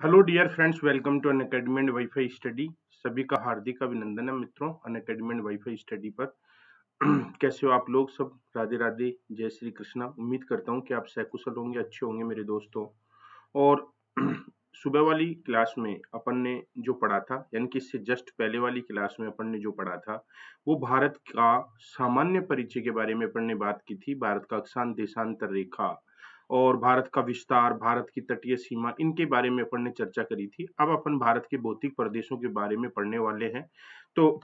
Hello dear friends, welcome to Unacademy and WiFi study. सभी का हार्दिक अभिनंदन है मित्रों अनअकैडमी एंड वाईफाई स्टडी पर। कैसे हो आप लोग सब? राधे राधे, जय श्री कृष्णा। उम्मीद करता हूँ कि आप सकुशल होंगे, अच्छे होंगे मेरे दोस्तों। और सुबह वाली क्लास में अपन ने जो पढ़ा था, यानी कि इससे जस्ट पहले वाली क्लास में अपन ने जो पढ़ा था, वो भारत का सामान्य परिचय के बारे में अपन ने बात की थी। भारत का अक्षांश देशांतर रेखा और भारत का विस्तार, भारत की तटीय सीमा, इनके बारे में अपन ने चर्चा करी थी। अब अपन भारत के भौतिक प्रदेशों के बारे में पढ़ने वाले हैं। तो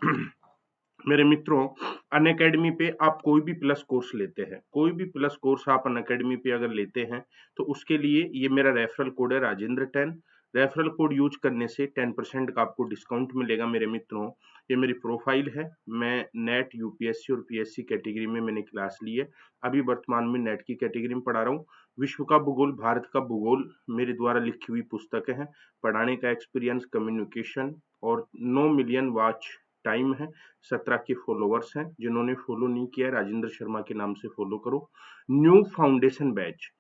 मेरे मित्रों, अनअकैडमी पे आप कोई भी प्लस कोर्स लेते हैं, कोई भी प्लस कोर्स आप अनअकैडमी पे अगर लेते हैं, तो उसके लिए ये मेरा रेफरल कोड है राजेंद्र 10। रेफरल कोड यूज करने से 10% का आपको डिस्काउंट मिलेगा मेरे मित्रों। ये मेरी प्रोफाइल है। मैं नेट, यूपीएससी और पीएससी कैटेगरी में मैंने क्लास ली है। अभी वर्तमान में नेट की कैटेगरी में पढ़ा रहा हूँ। विश्व का भूगोल, भारत का भूगोल मेरे द्वारा लिखी हुई पुस्तकें हैं। पढ़ाने का एक्सपीरियंस, कम्युनिकेशन और 9 मिलियन वॉच टाइम है। 17 के फॉलोवर्स हैं। जिन्होंने फॉलो नहीं किया है, राजेंद्र शर्मा के नाम से फॉलो करो। न्यू फाउंडेशन बैच,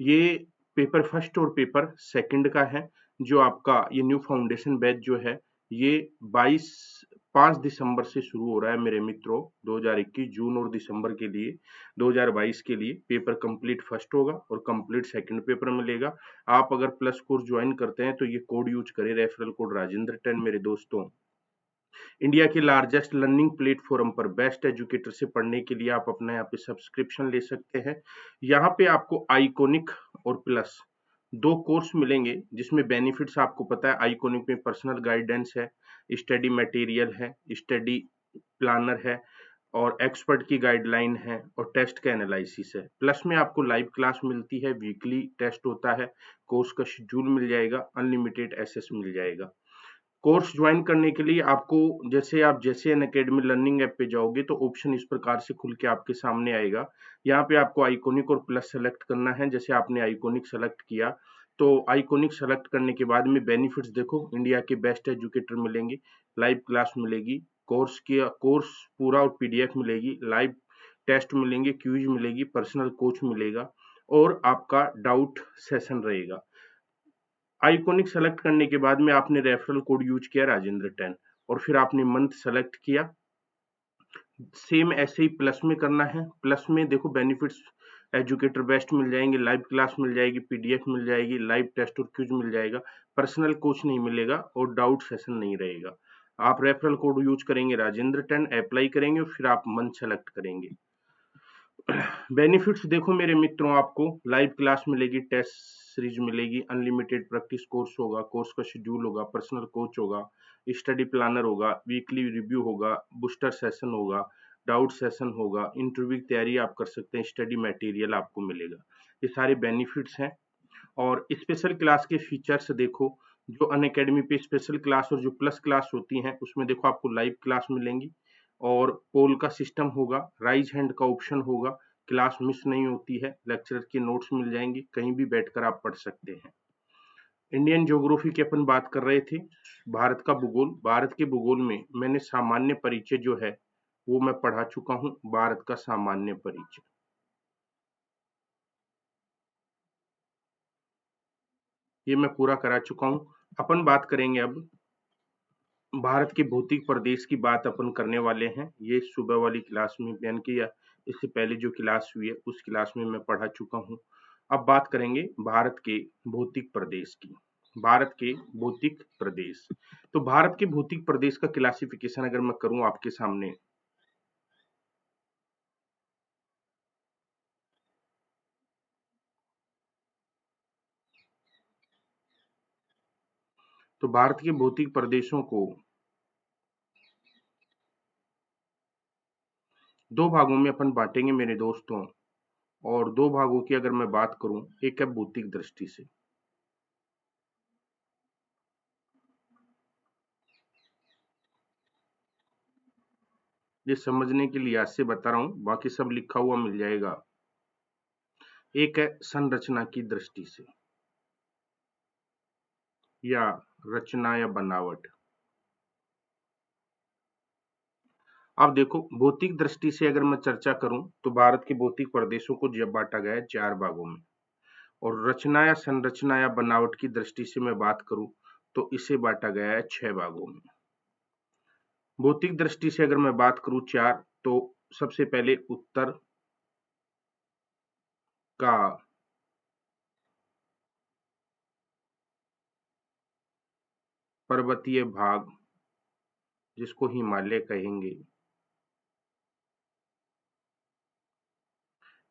ये पेपर फर्स्ट और पेपर सेकंड का है। जो आपका ये न्यू फाउंडेशन बैच जो है, ये 5 दिसंबर से शुरू हो रहा है मेरे मित्रों। 2021 जून और दिसंबर के लिए, 2022 के लिए पेपर कंप्लीट फर्स्ट होगा और कंप्लीट सेकंड पेपर मिलेगा। आप अगर प्लस कोर्स ज्वाइन करते हैं तो ये कोड यूज करें, रेफरल कोड राजेंद्र 10 मेरे दोस्तों। इंडिया के लार्जेस्ट लर्निंग प्लेटफॉर्म पर बेस्ट एजुकेटर से पढ़ने के लिए आप अपना यहाँ पे सब्सक्रिप्शन ले सकते हैं। यहाँ पे आपको आइकोनिक और प्लस दो कोर्स मिलेंगे, जिसमें बेनिफिट्स आपको पता है। आइकोनिक में पर्सनल गाइडेंस है, स्टडी मटेरियल है, स्टडी प्लानर है और एक्सपर्ट की गाइडलाइन है और टेस्ट का एनालिसिस है। प्लस में आपको लाइव क्लास मिलती है, वीकली टेस्ट होता है, कोर्स का शेड्यूल मिल जाएगा, अनलिमिटेड एक्सेस मिल जाएगा। कोर्स ज्वाइन करने के लिए आपको, जैसे अनअकैडमी लर्निंग ऐप पे जाओगे तो ऑप्शन इस प्रकार से खुल के आपके सामने आएगा। यहाँ पे आपको आइकोनिक और प्लस सेलेक्ट करना है। जैसे आपने आइकोनिक सेलेक्ट किया, तो आइकोनिक सेलेक्ट करने के बाद में बेनिफिट्स देखो, इंडिया के बेस्ट एजुकेटर मिलेंगे, लाइव क्लास मिलेगी, कोर्स पूरा और पीडीएफ मिलेगी, लाइव टेस्ट मिलेंगे, क्यूज मिलेगी, पर्सनल कोच मिलेगा और आपका डाउट सेशन रहेगा। आइकॉनिक सेलेक्ट करने के बाद में आपने रेफरल कोड यूज किया राजेंद्र 10 और फिर आपने मंथ सेलेक्ट किया। सेम ऐसे ही प्लस में करना है। प्लस में देखो बेनिफिट्स, एजुकेटर बेस्ट मिल जाएंगे, लाइव क्लास मिल जाएगी, पीडीएफ मिल जाएगी, लाइव टेस्ट और क्विज मिल जाएगा, पर्सनल कोच नहीं मिलेगा और डाउट सेशन नहीं रहेगा। आप रेफरल कोड यूज करेंगे राजेंद्र 10, अप्लाई करेंगे और फिर आप मंथ सेलेक्ट करेंगे। बेनिफिट्स देखो मेरे मित्रों, आपको लाइव क्लास मिलेगी, टेस्ट सीरीज मिलेगी, अनलिमिटेड प्रैक्टिस कोर्स होगा, कोर्स का शेड्यूल होगा, पर्सनल कोच होगा, स्टडी प्लानर होगा, वीकली रिव्यू होगा, बूस्टर सेशन होगा, डाउट सेशन होगा, इंटरव्यू की तैयारी आप कर सकते हैं, स्टडी मटेरियल आपको मिलेगा। ये सारे बेनिफिट्स हैं। और स्पेशल क्लास के फीचर्स देखो, जो अनअकैडमी पे स्पेशल क्लास और जो प्लस क्लास होती हैं, उसमें देखो आपको लाइव क्लास मिलेंगी और पोल का सिस्टम होगा, राइज हैंड का ऑप्शन होगा, क्लास मिस नहीं होती है, लेक्चरर के नोट्स मिल जाएंगे, कहीं भी बैठकर आप पढ़ सकते हैं। इंडियन ज्योग्राफी की अपन बात कर रहे थे। भारत का भूगोल, भारत के भूगोल में मैंने सामान्य परिचय जो है वो मैं पढ़ा चुका हूँ। भारत का सामान्य परिचय ये मैं पूरा करा चुका हूँ। अपन बात करेंगे अब भारत के भौतिक प्रदेश की बात अपन करने वाले हैं। ये सुबह वाली क्लास में बयान किया, इससे पहले जो क्लास हुई है उस क्लास में मैं पढ़ा चुका हूँ। अब बात करेंगे भारत के भौतिक प्रदेश की। भारत के भौतिक प्रदेश, तो भारत के भौतिक प्रदेश का क्लासिफिकेशन अगर मैं करूं आपके सामने, तो भारत के भौतिक प्रदेशों को दो भागों में अपन बांटेंगे मेरे दोस्तों। और दो भागों की अगर मैं बात करूं, एक है भौतिक दृष्टि से। ये समझने के लिहाज से बता रहा हूं, बाकी सब लिखा हुआ मिल जाएगा। एक है संरचना की दृष्टि से या रचना या बनावट। अब देखो, भौतिक दृष्टि से अगर मैं चर्चा करूं तो भारत के भौतिक प्रदेशों को जब बांटा गया है 4 भागों में। और रचना या संरचना या बनावट की दृष्टि से मैं बात करूं तो इसे बांटा गया है 6 भागों में। भौतिक दृष्टि से अगर मैं बात करूं 4, तो सबसे पहले उत्तर का पर्वतीय भाग, जिसको हिमालय कहेंगे,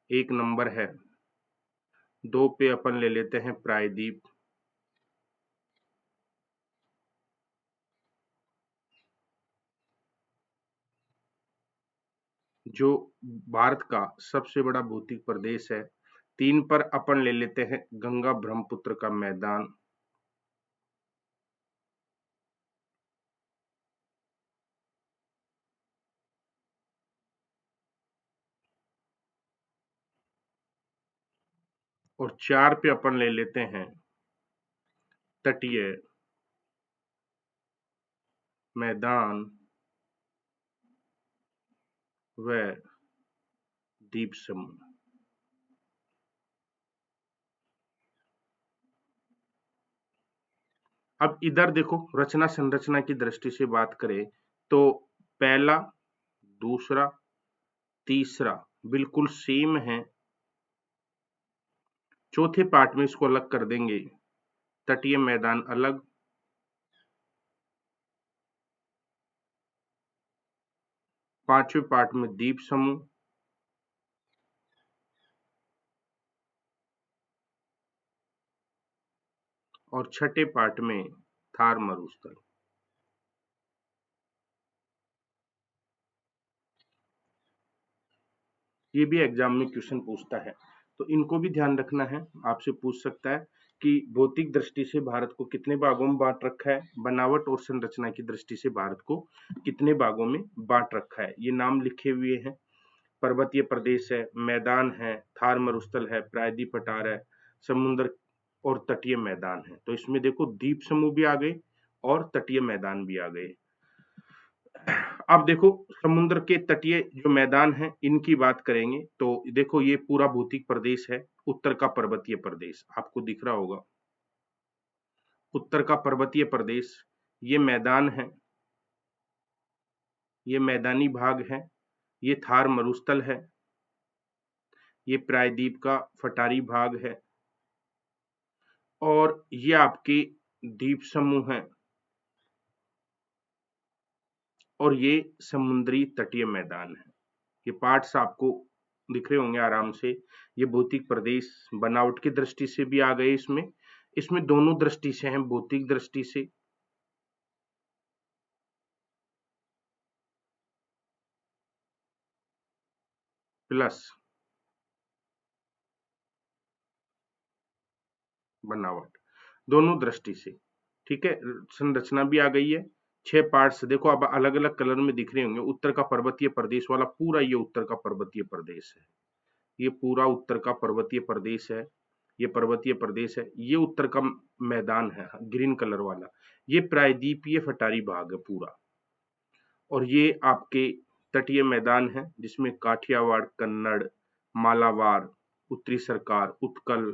एक नंबर है। 2 पे अपन ले लेते हैं प्रायद्वीप, जो भारत का सबसे बड़ा भौतिक प्रदेश है। 3 पर अपन ले लेते हैं गंगा ब्रह्मपुत्र का मैदान। और 4 पे अपन ले लेते हैं तटीय मैदान व द्वीप समूह। अब इधर देखो, रचना संरचना की दृष्टि से बात करें तो पहला, दूसरा, तीसरा बिल्कुल सेम है। चौथे पार्ट में इसको अलग कर देंगे, तटीय मैदान अलग, पांचवें पार्ट में द्वीप समूह, और छठे पार्ट में थार मरुस्थल। ये भी एग्जाम में क्वेश्चन पूछता है, तो इनको भी ध्यान रखना है। आपसे पूछ सकता है कि भौतिक दृष्टि से भारत को कितने भागों में बांट रखा है, बनावट और संरचना की दृष्टि से भारत को कितने भागों में बांट रखा है। ये नाम लिखे हुए हैं। पर्वतीय प्रदेश है, मैदान है, थार मरुस्थल है, प्रायद्वीप पठार है, समुद्र और तटीय मैदान है। तो इसमें देखो द्वीप समूह भी आ गए और तटीय मैदान भी आ गए। अब देखो समुद्र के तटीय जो मैदान है इनकी बात करेंगे तो देखो ये पूरा भौतिक प्रदेश है। उत्तर का पर्वतीय प्रदेश आपको दिख रहा होगा, उत्तर का पर्वतीय प्रदेश, ये मैदान है, ये मैदानी भाग है, ये थार मरुस्थल है, ये प्रायद्वीप का फटारी भाग है, और ये आपके द्वीप समूह हैं, और ये समुद्री तटीय मैदान है। ये पार्ट्स आपको दिख रहे होंगे आराम से। ये भौतिक प्रदेश बनावट की दृष्टि से भी आ गए इसमें, इसमें दोनों दृष्टि से हैं, भौतिक दृष्टि से प्लस बनावट, दोनों दृष्टि से। ठीक है, संरचना भी आ गई है। 6 पार्ट्स देखो अब अलग अलग कलर में दिख रहे होंगे। उत्तर का पर्वतीय प्रदेश वाला पूरा ये उत्तर का पर्वतीय प्रदेश है, ये पूरा उत्तर का पर्वतीय प्रदेश है, ये पर्वतीय प्रदेश है, ये उत्तर का मैदान है ग्रीन कलर वाला, ये प्रायद्वीपीय फटारी भाग है पूरा, और ये आपके तटीय मैदान है जिसमें काठियावाड़, कन्नड़, मालाबार, उत्तरी सरकार, उत्कल,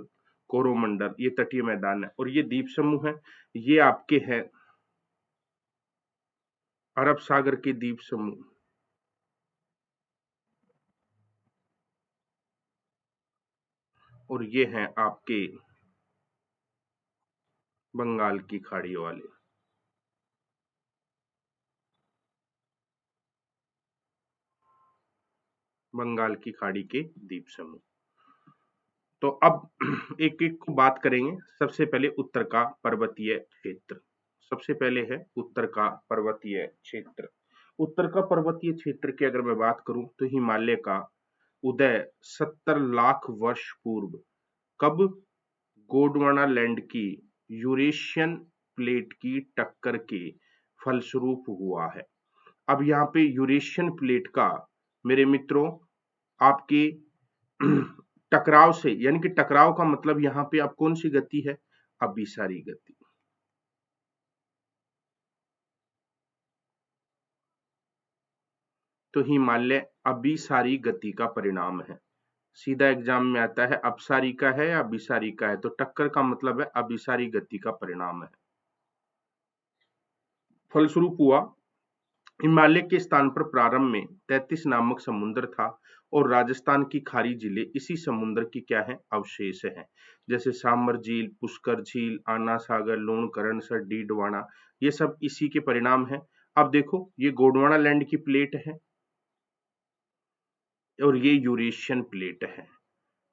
कोरोमंडल ये तटीय मैदान है। और ये द्वीप समूह है, ये आपके हैं अरब सागर के द्वीप समूह, और ये हैं आपके बंगाल की खाड़ी वाले, बंगाल की खाड़ी के द्वीप समूह। तो अब एक एक को बात करेंगे। सबसे पहले उत्तर का पर्वतीय क्षेत्र, सबसे पहले है उत्तर का पर्वतीय क्षेत्र। उत्तर का पर्वतीय क्षेत्र की अगर मैं बात करूं तो हिमालय का उदय 70 लाख वर्ष पूर्व कब गोंडवाना लैंड की यूरेशियन प्लेट की टक्कर के फलस्वरूप हुआ है। अब यहाँ पे यूरेशियन प्लेट का मेरे मित्रों आपके टकराव से, यानी कि टकराव का मतलब यहाँ पे अब कौन सी गति है, अभिसारी गति। तो हिमालय अभिसारी गति का परिणाम है। सीधा एग्जाम में आता है अपसारी का है या अभिसारी का है, तो टक्कर का मतलब है अभिसारी गति का परिणाम है। फलस्वरूप हुआ हिमालय के स्थान पर प्रारंभ में 33 नामक समुद्र था और राजस्थान की खाड़ी जिले इसी समुद्र की क्या है अवशेष हैं, जैसे सामर झील, पुष्कर झील, आना सागर, लूणकरणसर, डीडवाना, ये सब इसी के परिणाम हैं। अब देखो ये गोंडवाना लैंड की प्लेट है और ये यूरेशियन प्लेट है,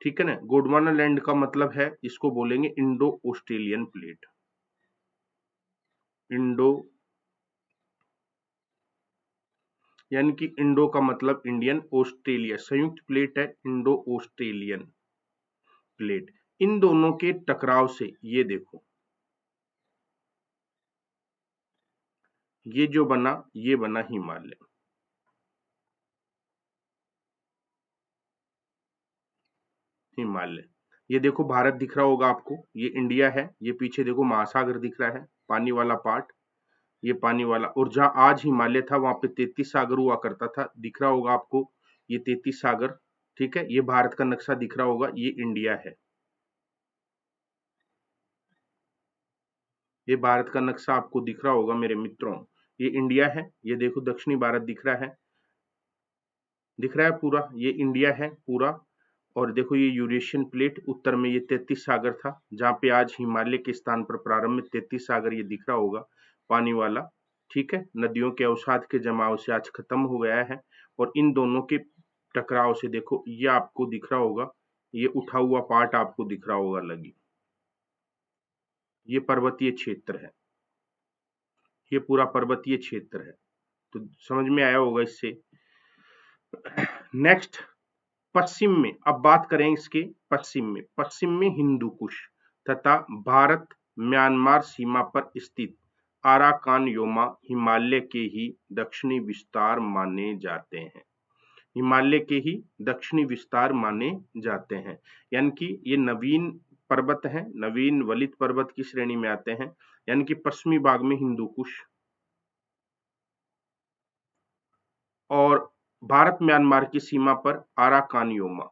ठीक है ना। गोंडवाना लैंड का मतलब है, इसको बोलेंगे इंडो ऑस्ट्रेलियन प्लेट, इंडो यानी कि इंडो का मतलब इंडियन, ऑस्ट्रेलिया संयुक्त प्लेट है, इंडो ऑस्ट्रेलियन प्लेट। इन दोनों के टकराव से ये देखो, ये जो बना ये बना हिमालय। हिमालय, ये देखो भारत दिख रहा होगा आपको, ये इंडिया है, ये पीछे देखो महासागर दिख रहा है, पानी वाला पार्ट, ये पानी वाला, और जहां आज हिमालय था वहां पे 33 सागर हुआ करता था, दिख रहा होगा आपको ये 33 सागर, ठीक है। ये भारत का नक्शा दिख रहा होगा, ये इंडिया है, ये भारत का नक्शा आपको दिख रहा होगा मेरे मित्रों, ये इंडिया है, ये देखो दक्षिणी भारत दिख रहा है, दिख रहा है पूरा, ये इंडिया है पूरा। और देखो ये यूरेशियन प्लेट, उत्तर में ये 33 सागर था, जहां पे आज हिमालय के स्थान पर प्रारंभ में 33 सागर ये दिख रहा होगा, पानी वाला, ठीक है। नदियों के अवसाद के जमाव से आज खत्म हो गया है, और इन दोनों के टकराव से देखो ये आपको दिख रहा होगा, ये उठा हुआ पार्ट आपको दिख रहा होगा लगी, ये पर्वतीय क्षेत्र है, ये पूरा पर्वतीय क्षेत्र है, तो समझ में आया होगा इससे। नेक्स्ट, पश्चिम में, अब बात करें इसके पश्चिम में हिंदू कुश तथा भारत म्यांमार सीमा पर स्थित आराकान योमा हिमालय के ही दक्षिणी विस्तार माने जाते हैं, हिमालय के ही दक्षिणी विस्तार माने जाते हैं, यानी कि ये नवीन पर्वत हैं, नवीन वलित पर्वत की श्रेणी में आते हैं, यानी कि पश्चिमी भाग में हिंदू कुश और भारत म्यांमार की सीमा पर आराकान योमा,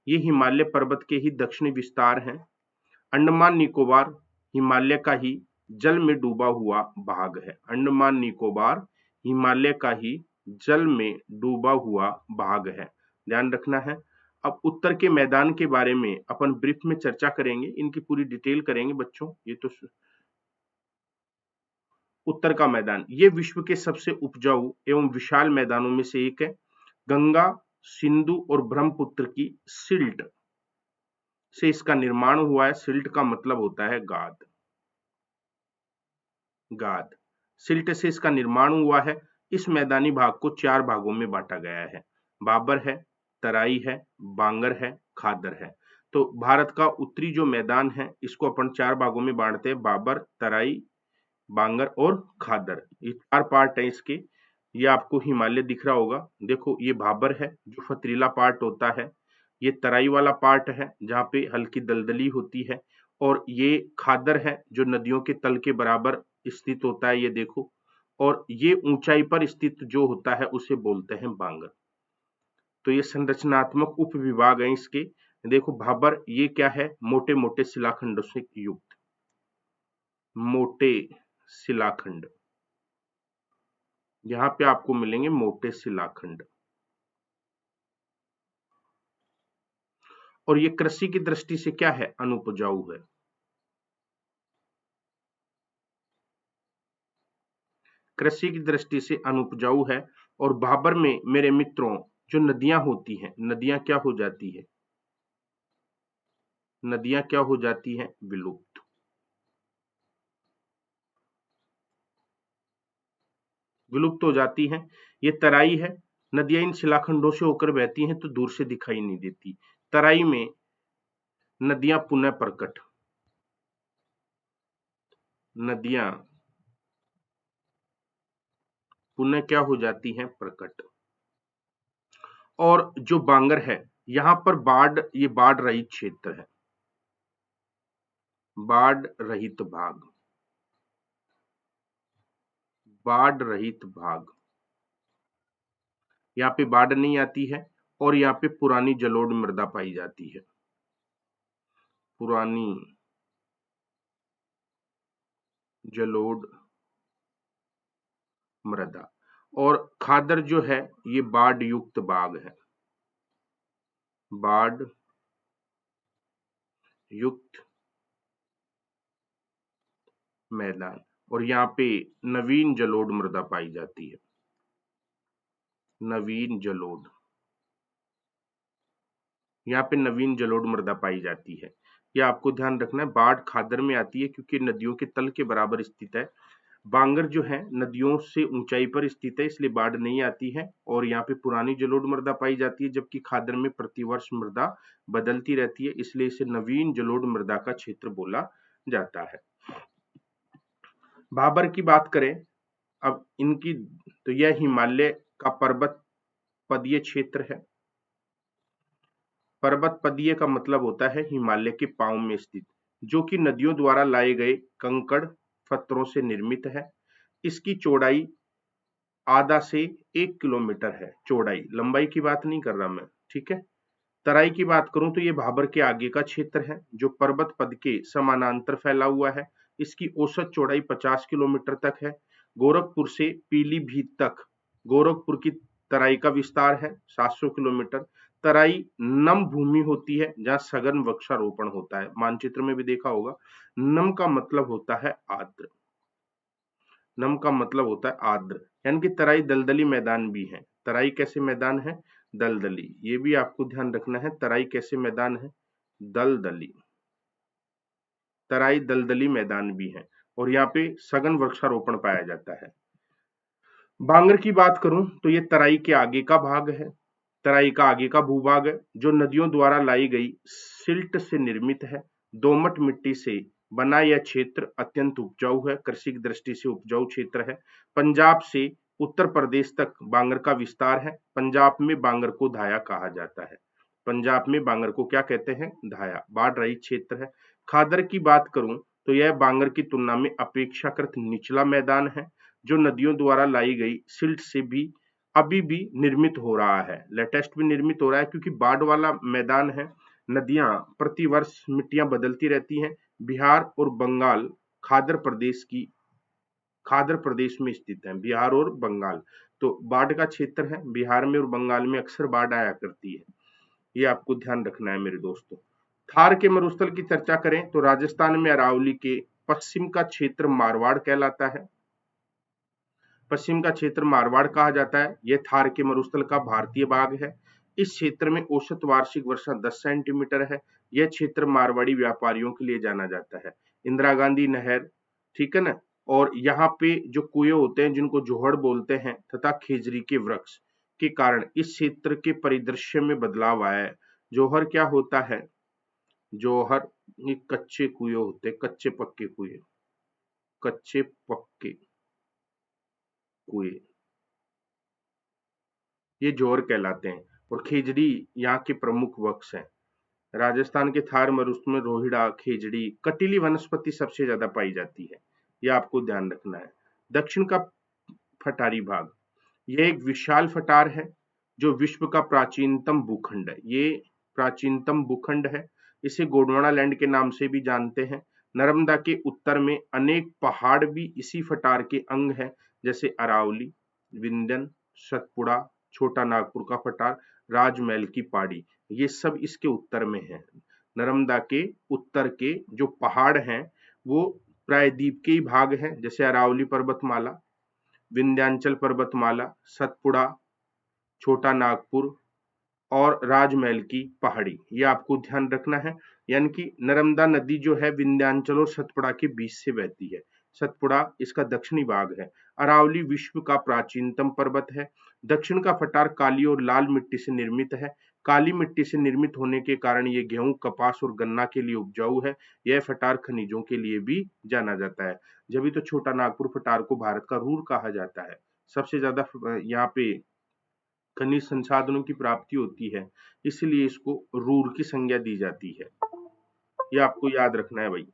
ये हिमालय पर्वत के ही दक्षिणी विस्तार हैं। अंडमान निकोबार हिमालय का ही जल में डूबा हुआ भाग है, अंडमान निकोबार हिमालय का ही जल में डूबा हुआ भाग है, ध्यान रखना है। अब उत्तर के मैदान के बारे में अपन ब्रीफ में चर्चा करेंगे, इनकी पूरी डिटेल करेंगे बच्चों। ये तो उत्तर का मैदान, ये विश्व के सबसे उपजाऊ एवं विशाल मैदानों में से एक है, गंगा, सिंधु और ब्रह्मपुत्र की सिल्ट से इसका निर्माण हुआ है, सिल्ट का मतलब होता है गाद, गाद, सिल्ट से इसका निर्माण हुआ है। इस मैदानी भाग को 4 भागों में बांटा गया है, बाबर है, तराई है, बांगर है, खादर है। तो भारत का उत्तरी जो मैदान है इसको अपन 4 भागों में बांटते हैं, बाबर, तराई, बांगर और खादर, ये 4 पार्ट है इसके। ये आपको हिमालय दिख रहा होगा, देखो ये भाबर है जो पथरीला पार्ट होता है, ये तराई वाला पार्ट है जहाँ पे हल्की दलदली होती है, और ये खादर है जो नदियों के तल के बराबर स्थित होता है, ये देखो, और ये ऊंचाई पर स्थित जो होता है उसे बोलते हैं बांगर। तो ये संरचनात्मक उप विभाग है इसके। देखो भाबर ये क्या है, मोटे मोटे शिलाखंडों से युक्त, मोटे शिलाखंड, यहाँ पे आपको मिलेंगे मोटे शिलाखंड। और ये कृषि की दृष्टि से क्या है, अनुपजाऊ है, कृषि की दृष्टि से अनुपजाऊ है। और भाबर में मेरे मित्रों जो नदियां होती हैं, नदियां क्या हो जाती है, नदियां क्या हो जाती हैं, विलुप्त, विलुप्त हो जाती हैं। ये तराई है, नदियां इन शिलाखंडों से होकर बहती हैं तो दूर से दिखाई नहीं देती, तराई में नदियां पुनः प्रकट, नदियां पुनः क्या हो जाती हैं, प्रकट। और जो बांगर है यहाँ पर बाढ़, ये बाढ़ रहित क्षेत्र है, बाढ़ रहित भाग, बाढ़ रहित भाग, यहाँ पे बाढ़ नहीं आती है, और यहाँ पे पुरानी जलोढ़ मृदा पाई जाती है, पुरानी जलोढ़ मृदा। और खादर जो है ये बाढ़ युक्त बाग है, बाढ़ युक्त मैदान। और यहाँ पे नवीन जलोढ़ मृदा पाई जाती है, नवीन जलोढ़, यहाँ पे नवीन जलोढ़ मृदा पाई जाती है। यह आपको ध्यान रखना है, बाढ़ खादर में आती है क्योंकि नदियों के तल के बराबर स्थित है। बांगर जो है नदियों से ऊंचाई पर स्थित है, इसलिए बाढ़ नहीं आती है। और यहाँ पे पुरानी जलोढ़ मृदा पाई जाती है, जबकि खादर में प्रतिवर्ष मृदा बदलती रहती है, इसलिए इसे नवीन जलोढ़ मृदा का क्षेत्र बोला जाता है। भाबर की बात करें अब इनकी, तो यह हिमालय का पर्वत पदीय क्षेत्र है। पर्वत पदीय का मतलब होता है हिमालय के पांव में स्थित, जो कि नदियों द्वारा लाए गए कंकड़ पत्थरों से निर्मित है। इसकी चौड़ाई आधा से 1 किलोमीटर है, चौड़ाई, लंबाई की बात नहीं कर रहा मैं, ठीक है। तराई की बात करूं तो ये भाबर के आगे का क्षेत्र है, जो पर्वत पद के समानांतर फैला हुआ है। इसकी औसत चौड़ाई 50 किलोमीटर तक है। गोरखपुर से पीलीभीत तक गोरखपुर की तराई का विस्तार है 700 किलोमीटर। तराई नम भूमि होती है जहां सघन वृक्षारोपण होता है, मानचित्र में भी देखा होगा। नम का मतलब होता है आर्द्र, नम का मतलब होता है आर्द्र, यानी कि तराई दलदली मैदान भी है। तराई कैसे मैदान है? दलदली, ये भी आपको ध्यान रखना है। तराई कैसे मैदान है? दलदली, तराई दलदली मैदान भी है। और यहाँ पे सघन वृक्षारोपण पाया जाता है। बांगर की बात करूं तो ये तराई के आगे का भाग है, तराई का आगे का भूभाग है, जो नदियों द्वारा लाई गई सिल्ट से निर्मित है। दोमट मिट्टी से बना यह क्षेत्र अत्यंत उपजाऊ है, कृषि की दृष्टि से उपजाऊ क्षेत्र है। पंजाब से उत्तर प्रदेश तक बांगर का विस्तार है। पंजाब में बांगर को धाया कहा जाता है, पंजाब में बांगर को क्या कहते हैं? धाया, बाढ़ रहित क्षेत्र है। खादर की बात करूं तो यह बांगर की तुलना में अपेक्षाकृत निचला मैदान है, जो नदियों द्वारा लाई गई सिल्ट से भी अभी भी निर्मित हो रहा है, लेटेस्ट भी निर्मित हो रहा है, क्योंकि बाढ़ वाला मैदान है। नदियां प्रतिवर्ष मिट्टियां बदलती रहती हैं। बिहार और बंगाल खादर प्रदेश की, खादर प्रदेश में स्थित है, बिहार और बंगाल। तो बाढ़ का क्षेत्र है, बिहार में और बंगाल में अक्सर बाढ़ आया करती है, ये आपको ध्यान रखना है मेरे दोस्तों। थार के मरुस्थल की चर्चा करें तो राजस्थान में अरावली के पश्चिम का क्षेत्र मारवाड़ कहलाता है, पश्चिम का क्षेत्र मारवाड़ कहा जाता है। यह थार के मरुस्थल का भारतीय भाग है। इस क्षेत्र में औसत वार्षिक वर्षा 10 सेंटीमीटर है। यह क्षेत्र मारवाड़ी व्यापारियों के लिए जाना जाता है। इंदिरा गांधी नहर, ठीक है ना, और यहाँ पे जो कुएं होते हैं जिनको जोहड़ बोलते हैं, तथा खेजरी के वृक्ष के कारण इस क्षेत्र के परिदृश्य में बदलाव आया है। जोहर क्या होता है? जोहर ये कच्चे कुएं होते हैं, कच्चे पक्के कुएं, कच्चे पक्के कुएं, ये जोहर कहलाते हैं। और खेजड़ी यहाँ के प्रमुख वृक्ष हैं। राजस्थान के थार मरुस्थल में रोहिड़ा, खेजड़ी, कटीली वनस्पति सबसे ज्यादा पाई जाती है, यह आपको ध्यान रखना है। दक्षिण का फटारी भाग, यह एक विशाल फटार है जो विश्व का प्राचीनतम भूखंड है। ये प्राचीनतम भूखंड है, इसे गोंडवाना लैंड के नाम से भी जानते हैं। नर्मदा के उत्तर में अनेक पहाड़ भी इसी फटार के अंग हैं, जैसे अरावली, विंध्यन, सतपुड़ा, छोटा नागपुर का फटार, राजमहल की पहाड़ी, ये सब इसके उत्तर में है। नर्मदा के उत्तर के जो पहाड़ हैं वो प्रायद्वीप के ही भाग हैं, जैसे अरावली पर्वतमाला, विंध्याचल पर्वतमाला, सतपुड़ा, छोटा नागपुर और राजमहल की पहाड़ी, ये आपको ध्यान रखना है। यानी कि नर्मदा नदी जो है विंध्याचल और सतपुड़ा के बीच से बहती है। सतपुड़ा इसका दक्षिणी भाग है। अरावली विश्व का प्राचीनतम पर्वत है। दक्षिण का फटार काली और लाल मिट्टी से निर्मित है। काली मिट्टी से निर्मित होने के कारण ये गेहूं, कपास और गन्ना के लिए उपजाऊ है। यह फटार खनिजों के लिए भी जाना जाता है। जब तो छोटा नागपुर फटार को भारत का रूर कहा जाता है। सबसे ज्यादा यहाँ पे खनिज संसाधनों की प्राप्ति होती है, इसलिए इसको रूर की संज्ञा दी जाती है, ये आपको याद रखना है भाई।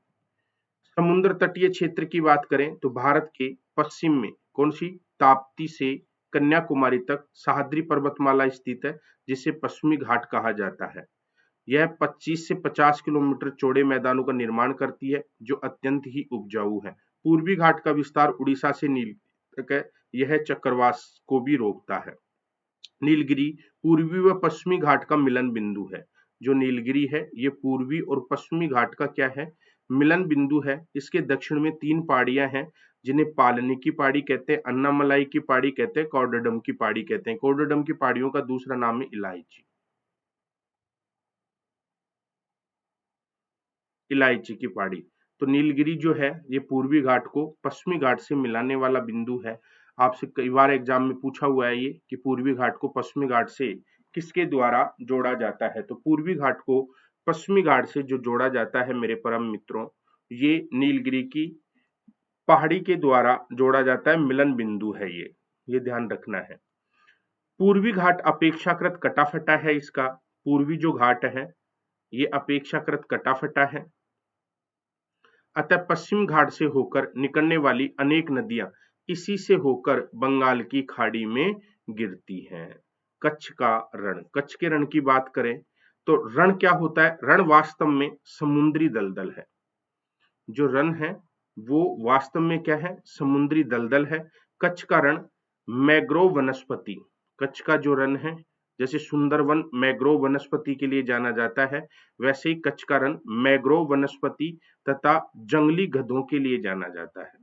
समुद्र तटीय क्षेत्र की बात करें तो भारत के पश्चिम में कौन सी? ताप्ती से कन्याकुमारी तक सह्याद्री पर्वतमाला स्थित है, जिसे पश्चिमी घाट कहा जाता है। यह 25 से 50 किलोमीटर चौड़े मैदानों का निर्माण करती है, जो अत्यंत ही उपजाऊ है। पूर्वी घाट का विस्तार उड़ीसा से नील तक है। यह चक्रवात को भी रोकता है। नीलगिरी पूर्वी व पश्चिमी घाट का मिलन बिंदु है। जो नीलगिरी है, ये पूर्वी और पश्चिमी घाट का क्या है, मिलन बिंदु है। इसके दक्षिण में 3 पहाड़ियां हैं, जिन्हें पालनी की पहाड़ी कहते हैं, अन्नामलाई की पहाड़ी कहते हैं, कोडरडम की पहाड़ी कहते हैं। कोडरडम की पहाड़ियों का दूसरा नाम है इलायची। इलायची की पहाड़ी। तो नीलगिरी जो है, ये पूर्वी घाट को पश्चिमी घाट से मिलाने वाला बिंदु है। आपसे कई बार एग्जाम में पूछा हुआ है ये कि पूर्वी घाट को पश्चिमी घाट से किसके द्वारा जोड़ा जाता है। तो पूर्वी घाट को पश्चिमी घाट से जो जोड़ा जाता है मेरे परम मित्रों, ये नीलगिरी की पहाड़ी के द्वारा जोड़ा जाता है, मिलन बिंदु है ये ध्यान रखना है। पूर्वी घाट अपेक्षाकृत कटाफटा है। इसका पूर्वी जो घाट है, ये अपेक्षाकृत कटाफटा है। अतः पश्चिम घाट से होकर निकलने वाली अनेक नदियां इसी से होकर बंगाल की खाड़ी में गिरती हैं। कच्छ का रण, कच्छ के रण की बात करें तो रण क्या होता है, रण वास्तव में समुद्री दलदल है। जो रण है वो वास्तव में क्या है, समुद्री दलदल है। कच्छ का रण मैग्रोव वनस्पति, कच्छ का जो रण है, जैसे सुंदरवन मैग्रोव वनस्पति के लिए जाना जाता है, वैसे ही कच्छ का रण मैग्रोव वनस्पति तथा जंगली गधों के लिए जाना जाता है।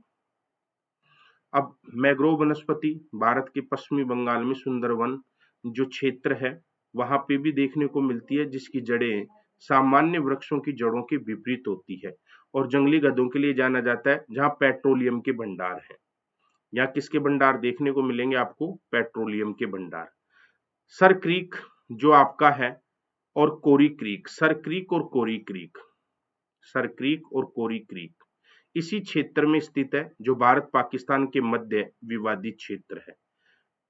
अब मैग्रोव वनस्पति भारत के पश्चिमी बंगाल में सुंदरवन जो क्षेत्र है, वहां पे भी देखने को मिलती है, जिसकी जड़ें सामान्य वृक्षों की जड़ों के विपरीत होती है। और जंगली गधों के लिए जाना जाता है, जहां पेट्रोलियम के भंडार है। यहाँ किसके भंडार देखने को मिलेंगे आपको, पेट्रोलियम के भंडार। सर क्रीक जो आपका है, और कोरी क्रीक, सर क्रीक और कोरी क्रीक, सर क्रीक और कोरी क्रीक इसी क्षेत्र में स्थित है, जो भारत पाकिस्तान के मध्य विवादित क्षेत्र है।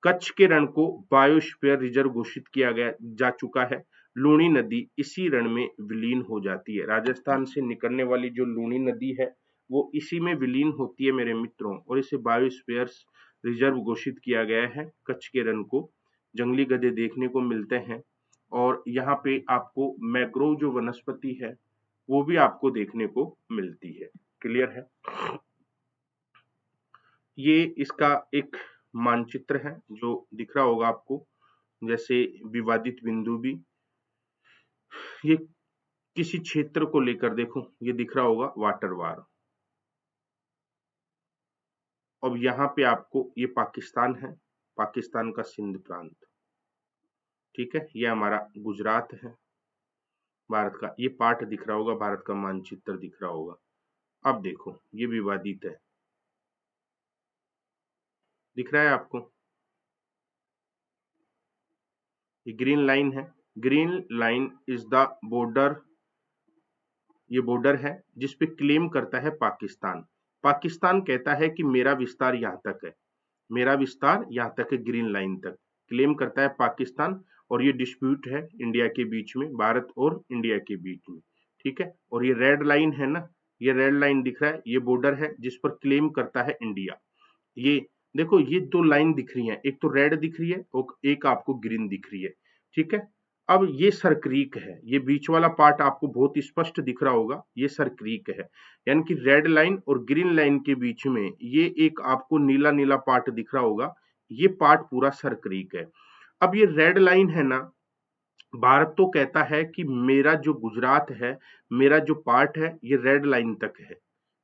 कच्छ के रण को बायोस्फीयर रिजर्व घोषित किया गया जा चुका है। लूणी नदी इसी रण में विलीन हो जाती है। राजस्थान से निकलने वाली जो लूणी नदी है, वो इसी में विलीन होती है मेरे मित्रों, और इसे बायोस्फीयर रिजर्व घोषित किया गया है। कच्छ के रण को जंगली गधे देखने को मिलते हैं, और यहाँ पे आपको मैग्रोव जो वनस्पति है वो भी आपको देखने को मिलती है। क्लियर है। ये इसका एक मानचित्र है जो दिख रहा होगा आपको, जैसे विवादित बिंदु भी, ये किसी क्षेत्र को लेकर देखो, ये दिख रहा होगा वाटर वार। अब यहाँ पे आपको ये पाकिस्तान है, पाकिस्तान का सिंध प्रांत, ठीक है। ये हमारा गुजरात है भारत का, ये पार्ट दिख रहा होगा, भारत का मानचित्र दिख रहा होगा। अब देखो ये विवादित है, दिख रहा है आपको, ये ग्रीन लाइन है। Green line is the border, ये बॉर्डर है जिस पे क्लेम करता है पाकिस्तान। पाकिस्तान कहता है कि मेरा विस्तार यहाँ तक है, मेरा विस्तार यहाँ तक है, ग्रीन लाइन तक क्लेम करता है पाकिस्तान। और ये डिस्प्यूट है इंडिया के बीच में, भारत और इंडिया के बीच में, ठीक है। और ये रेड लाइन है ना, ये रेड लाइन दिख रहा है, ये बॉर्डर है जिस पर क्लेम करता है इंडिया। ये देखो, ये 2 लाइन दिख रही हैं, एक तो रेड दिख रही है और एक आपको ग्रीन दिख रही है, ठीक है। अब ये सरक्रीक है, ये बीच वाला पार्ट आपको बहुत स्पष्ट दिख रहा होगा, ये सरक्रीक है। यानी कि रेड लाइन और ग्रीन लाइन के बीच में ये एक आपको नीला नीला पार्ट दिख रहा होगा, ये पार्ट पूरा सरक्रीक है। अब ये रेड लाइन है ना, भारत तो कहता है कि मेरा जो गुजरात है, मेरा जो पार्ट है, ये रेड लाइन तक है,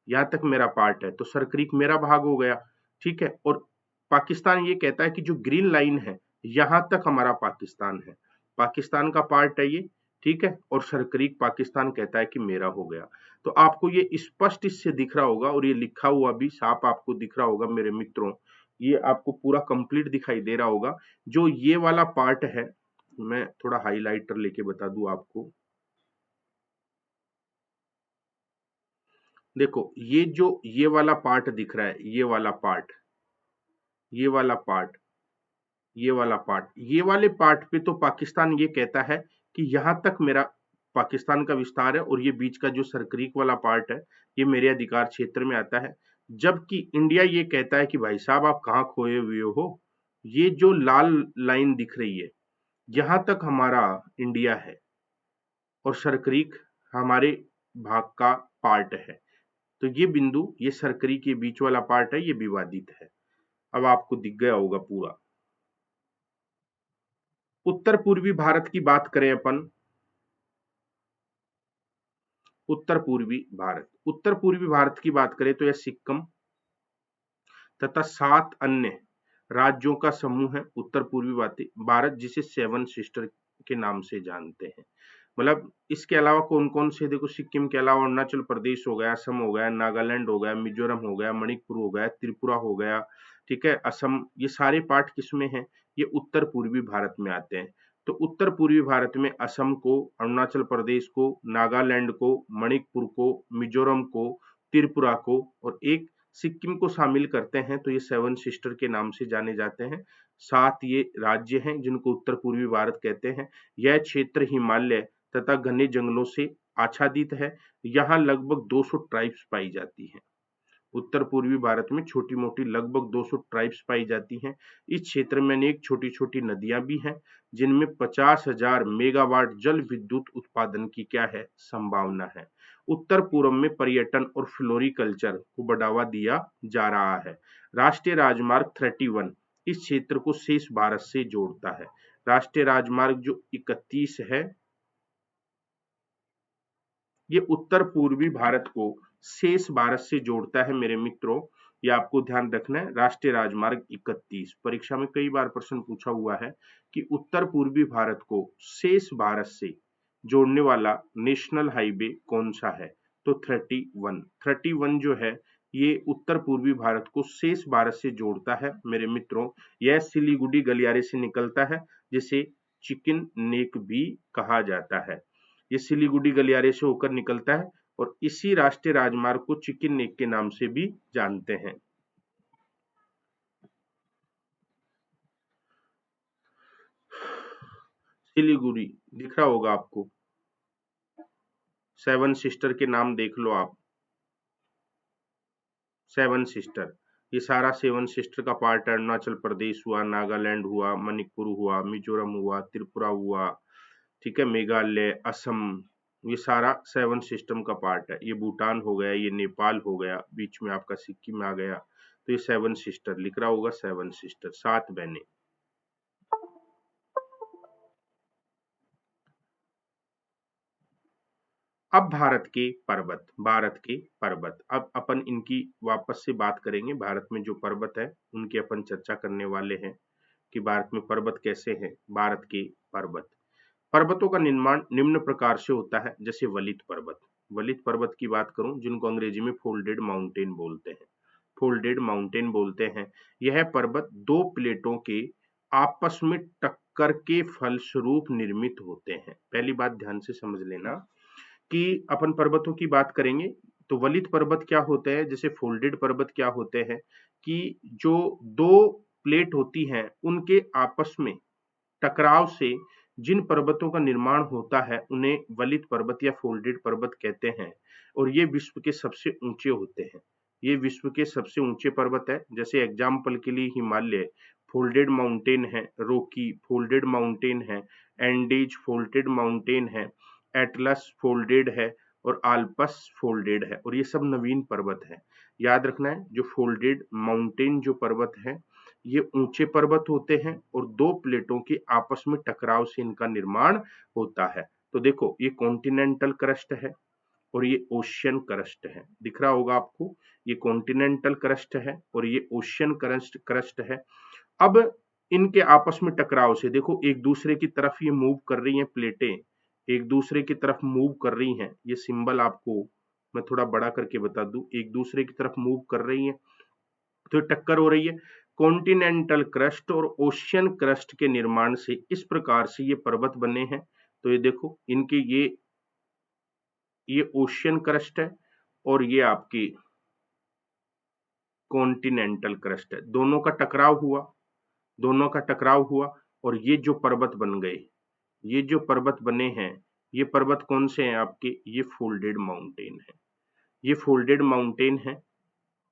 यहाँ तक मेरा पार्ट है, तो सरक्रीक मेरा भाग हो गया, ठीक है। और पाकिस्तान ये कहता है कि जो ग्रीन लाइन है, यहां तक हमारा पाकिस्तान है, पाकिस्तान का पार्ट है ये, ठीक है। और सरक्रीक पाकिस्तान कहता है कि मेरा हो गया। तो आपको ये स्पष्ट इससे दिख रहा होगा, और ये लिखा हुआ भी साफ आपको दिख रहा होगा मेरे मित्रों, ये आपको पूरा कंप्लीट दिखाई दे रहा होगा। जो ये वाला पार्ट है, मैं थोड़ा हाईलाइटर लेके बता दूं आपको, देखो ये जो ये वाला पार्ट दिख रहा है, ये वाला पार्ट, ये वाला पार्ट, ये वाला पार्ट, ये वाले पार्ट पे तो पाकिस्तान ये कहता है कि यहां तक मेरा पाकिस्तान का विस्तार है, और ये बीच का जो सरक्रीक वाला पार्ट है, ये मेरे अधिकार क्षेत्र में आता है। जबकि इंडिया ये कहता है कि भाई साहब आप कहाँ खोए हुए हो, ये जो लाल लाइन दिख रही है, यहां तक हमारा इंडिया है और सरक्रीक हमारे भाग का पार्ट है। तो ये बिंदु, ये सरकरी के बीच वाला पार्ट है, ये विवादित है। अब आपको दिख गया होगा पूरा। उत्तर पूर्वी भारत की बात करें अपन, उत्तर पूर्वी भारत की बात करें तो यह सिक्किम तथा 7 अन्य राज्यों का समूह है उत्तर पूर्वी भारत, जिसे सेवन सिस्टर के नाम से जानते हैं। मतलब इसके अलावा कौन कौन से, देखो सिक्किम के अलावा अरुणाचल प्रदेश हो गया, असम हो गया, नागालैंड हो गया, मिजोरम हो गया, मणिपुर हो गया, त्रिपुरा हो गया, ठीक है, असम, ये सारे पार्ट किसमें हैं, ये उत्तर पूर्वी भारत में आते हैं। तो उत्तर पूर्वी भारत में असम को, अरुणाचल प्रदेश को, नागालैंड को, मणिपुर को, मिजोरम को, त्रिपुरा को और एक सिक्किम को शामिल करते हैं। तो ये सेवन सिस्टर के नाम से जाने जाते हैं। 7 ये राज्य हैं जिनको उत्तर पूर्वी भारत कहते हैं। यह क्षेत्र हिमालय तथा घने जंगलों से आच्छादित है। यहाँ लगभग 200 ट्राइब्स पाई जाती हैं। उत्तर पूर्वी भारत में छोटी मोटी लगभग 200 ट्राइब्स पाई जाती हैं। इस क्षेत्र में अनेक छोटी छोटी नदियां भी हैं, जिनमें 50,000 मेगावाट जल विद्युत उत्पादन की क्या है, संभावना है। उत्तर पूर्व में पर्यटन और फ्लोरिकल्चर को बढ़ावा दिया जा रहा है। राष्ट्रीय राजमार्ग 31 इस क्षेत्र को शेष भारत से जोड़ता है। राष्ट्रीय राजमार्ग जो 31 है, ये उत्तर पूर्वी भारत को शेष भारत से जोड़ता है मेरे मित्रों। ये आपको ध्यान रखना है। राष्ट्रीय राजमार्ग 31 परीक्षा में कई बार प्रश्न पूछा हुआ है कि उत्तर पूर्वी भारत को शेष भारत से जोड़ने वाला नेशनल हाईवे कौन सा है, तो 31 जो है ये उत्तर पूर्वी भारत को शेष भारत से जोड़ता है मेरे मित्रों। यह सिलीगुड़ी गलियारे से निकलता है, जिसे चिकन नेक भी कहा जाता है। ये सिलीगुड़ी गलियारे से होकर निकलता है और इसी राष्ट्रीय राजमार्ग को चिकन नेक के नाम से भी जानते हैं। सिलीगुड़ी दिख रहा होगा आपको, सेवन सिस्टर के नाम देख लो आप, सेवन सिस्टर, ये सारा सेवन सिस्टर का पार्ट है। अरुणाचल प्रदेश हुआ, नागालैंड हुआ, मणिपुर हुआ, मिजोरम हुआ, त्रिपुरा हुआ, ठीक है, मेघालय, असम, ये सारा सेवन सिस्टम का पार्ट है। ये भूटान हो गया, ये नेपाल हो गया, बीच में आपका सिक्किम आ गया। तो ये सेवन सिस्टर लिख रहा होगा, सेवन सिस्टर, 7 बहनें। अब भारत के पर्वत, अब अपन इनकी वापस से बात करेंगे। भारत में जो पर्वत है उनकी अपन चर्चा करने वाले हैं कि भारत में पर्वत कैसे हैं। भारत के पर्वत, पर्वतों का निर्माण निम्न प्रकार से होता है। जैसे वलित पर्वत की बात करूं, जिनको अंग्रेजी में फोल्डेड माउंटेन बोलते हैं, फोल्डेड माउंटेन बोलते हैं। यह पर्वत 2 प्लेटों के आपस में टक्कर के फलस्वरूप निर्मित होते हैं। पहली बात ध्यान से समझ लेना कि अपन पर्वतों की बात करेंगे तो वलित पर्वत क्या होते हैं, जैसे फोल्डेड पर्वत क्या होते हैं कि जो 2 प्लेट होती हैं उनके आपस में टकराव से जिन पर्वतों का निर्माण होता है उन्हें वलित पर्वत या फोल्डेड पर्वत कहते हैं। और ये विश्व के सबसे ऊंचे होते हैं। ये विश्व के सबसे ऊंचे पर्वत है। जैसे एग्जाम्पल के लिए हिमालय फोल्डेड माउंटेन है, रोकी फोल्डेड माउंटेन है, एंडीज फोल्डेड माउंटेन है, एटलस फोल्डेड है और आल्पस फोल्डेड है। और ये सब नवीन पर्वत है। याद रखना है, जो फोल्डेड माउंटेन जो पर्वत है ये ऊंचे पर्वत होते हैं और 2 प्लेटों के आपस में टकराव से इनका निर्माण होता है। तो देखो, ये कॉन्टिनेंटल क्रस्ट है और ये ओशियन क्रस्ट है। दिख रहा होगा आपको, ये कॉन्टिनेंटल क्रस्ट है और ये ओशियन क्रस्ट है। अब इनके आपस में टकराव से देखो एक दूसरे की तरफ ये मूव कर रही हैं, प्लेटें एक दूसरे की तरफ मूव कर रही हैं। ये सिंबल आपको मैं थोड़ा बड़ा करके बता दूं, एक दूसरे की तरफ मूव कर रही हैं तो टक्कर हो रही है। कॉन्टिनेंटल क्रस्ट और ओशियन क्रस्ट के निर्माण से इस प्रकार से ये पर्वत बने हैं। तो ये देखो, इनके ये ओशियन क्रस्ट है और ये आपकी कॉन्टिनेंटल क्रस्ट है। दोनों का टकराव हुआ और ये जो पर्वत बन गए, ये जो पर्वत बने हैं, ये पर्वत कौन से हैं आपके, ये फोल्डेड माउंटेन है। ये फोल्डेड माउंटेन है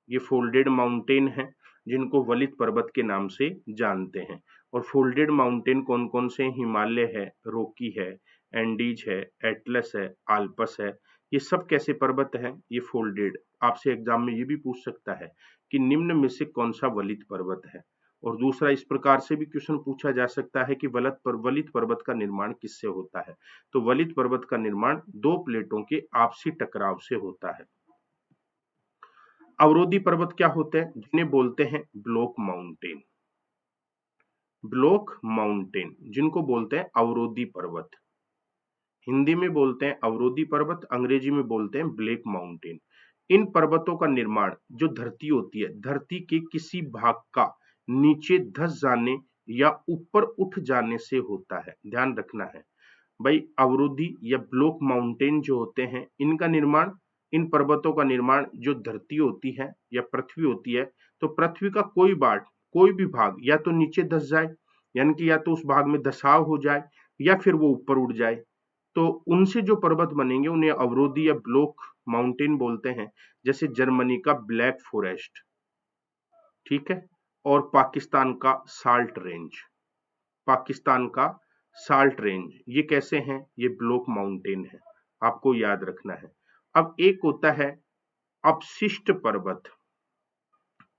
ये फोल्डेड माउंटेन है जिनको वलित पर्वत के नाम से जानते हैं। और फोल्डेड माउंटेन कौन कौन से? हिमालय है, रॉकी है, एंडीज है, एटलस है, आल्पस है। ये सब कैसे पर्वत है? ये फोल्डेड। आपसे एग्जाम में ये भी पूछ सकता है कि निम्न में से कौन सा वलित पर्वत है। और दूसरा, इस प्रकार से भी क्वेश्चन पूछा जा सकता है कि वलित पर्वत का निर्माण किससे होता है? तो वलित पर्वत का निर्माण दो प्लेटों के आपसी टकराव से होता है। अवरोधी पर्वत क्या होते हैं? जिन्हें बोलते हैं ब्लॉक माउंटेन। ब्लॉक माउंटेन जिनको बोलते हैं अवरोधी पर्वत। हिंदी में बोलते हैं अवरोधी पर्वत, अंग्रेजी में बोलते हैं ब्लैक माउंटेन। इन पर्वतों का निर्माण जो धरती होती है, धरती के किसी भाग का नीचे धंस जाने या ऊपर उठ जाने से होता है। ध्यान रखना है भाई, अवरोधी या ब्लॉक माउंटेन जो होते हैं इनका निर्माण, इन पर्वतों का निर्माण जो धरती होती है या पृथ्वी होती है, तो पृथ्वी का कोई भी भाग या तो नीचे धंस जाए, यानी कि या तो उस भाग में धसाव हो जाए या फिर वो ऊपर उठ जाए, तो उनसे जो पर्वत बनेंगे उन्हें अवरोधी या ब्लॉक माउंटेन बोलते हैं। जैसे जर्मनी का ब्लैक फॉरेस्ट, ठीक है, और पाकिस्तान का साल्ट रेंज। पाकिस्तान का साल्ट रेंज ये कैसे हैं? ये ब्लॉक माउंटेन है, आपको याद रखना है। अब एक होता है अपशिष्ट पर्वत।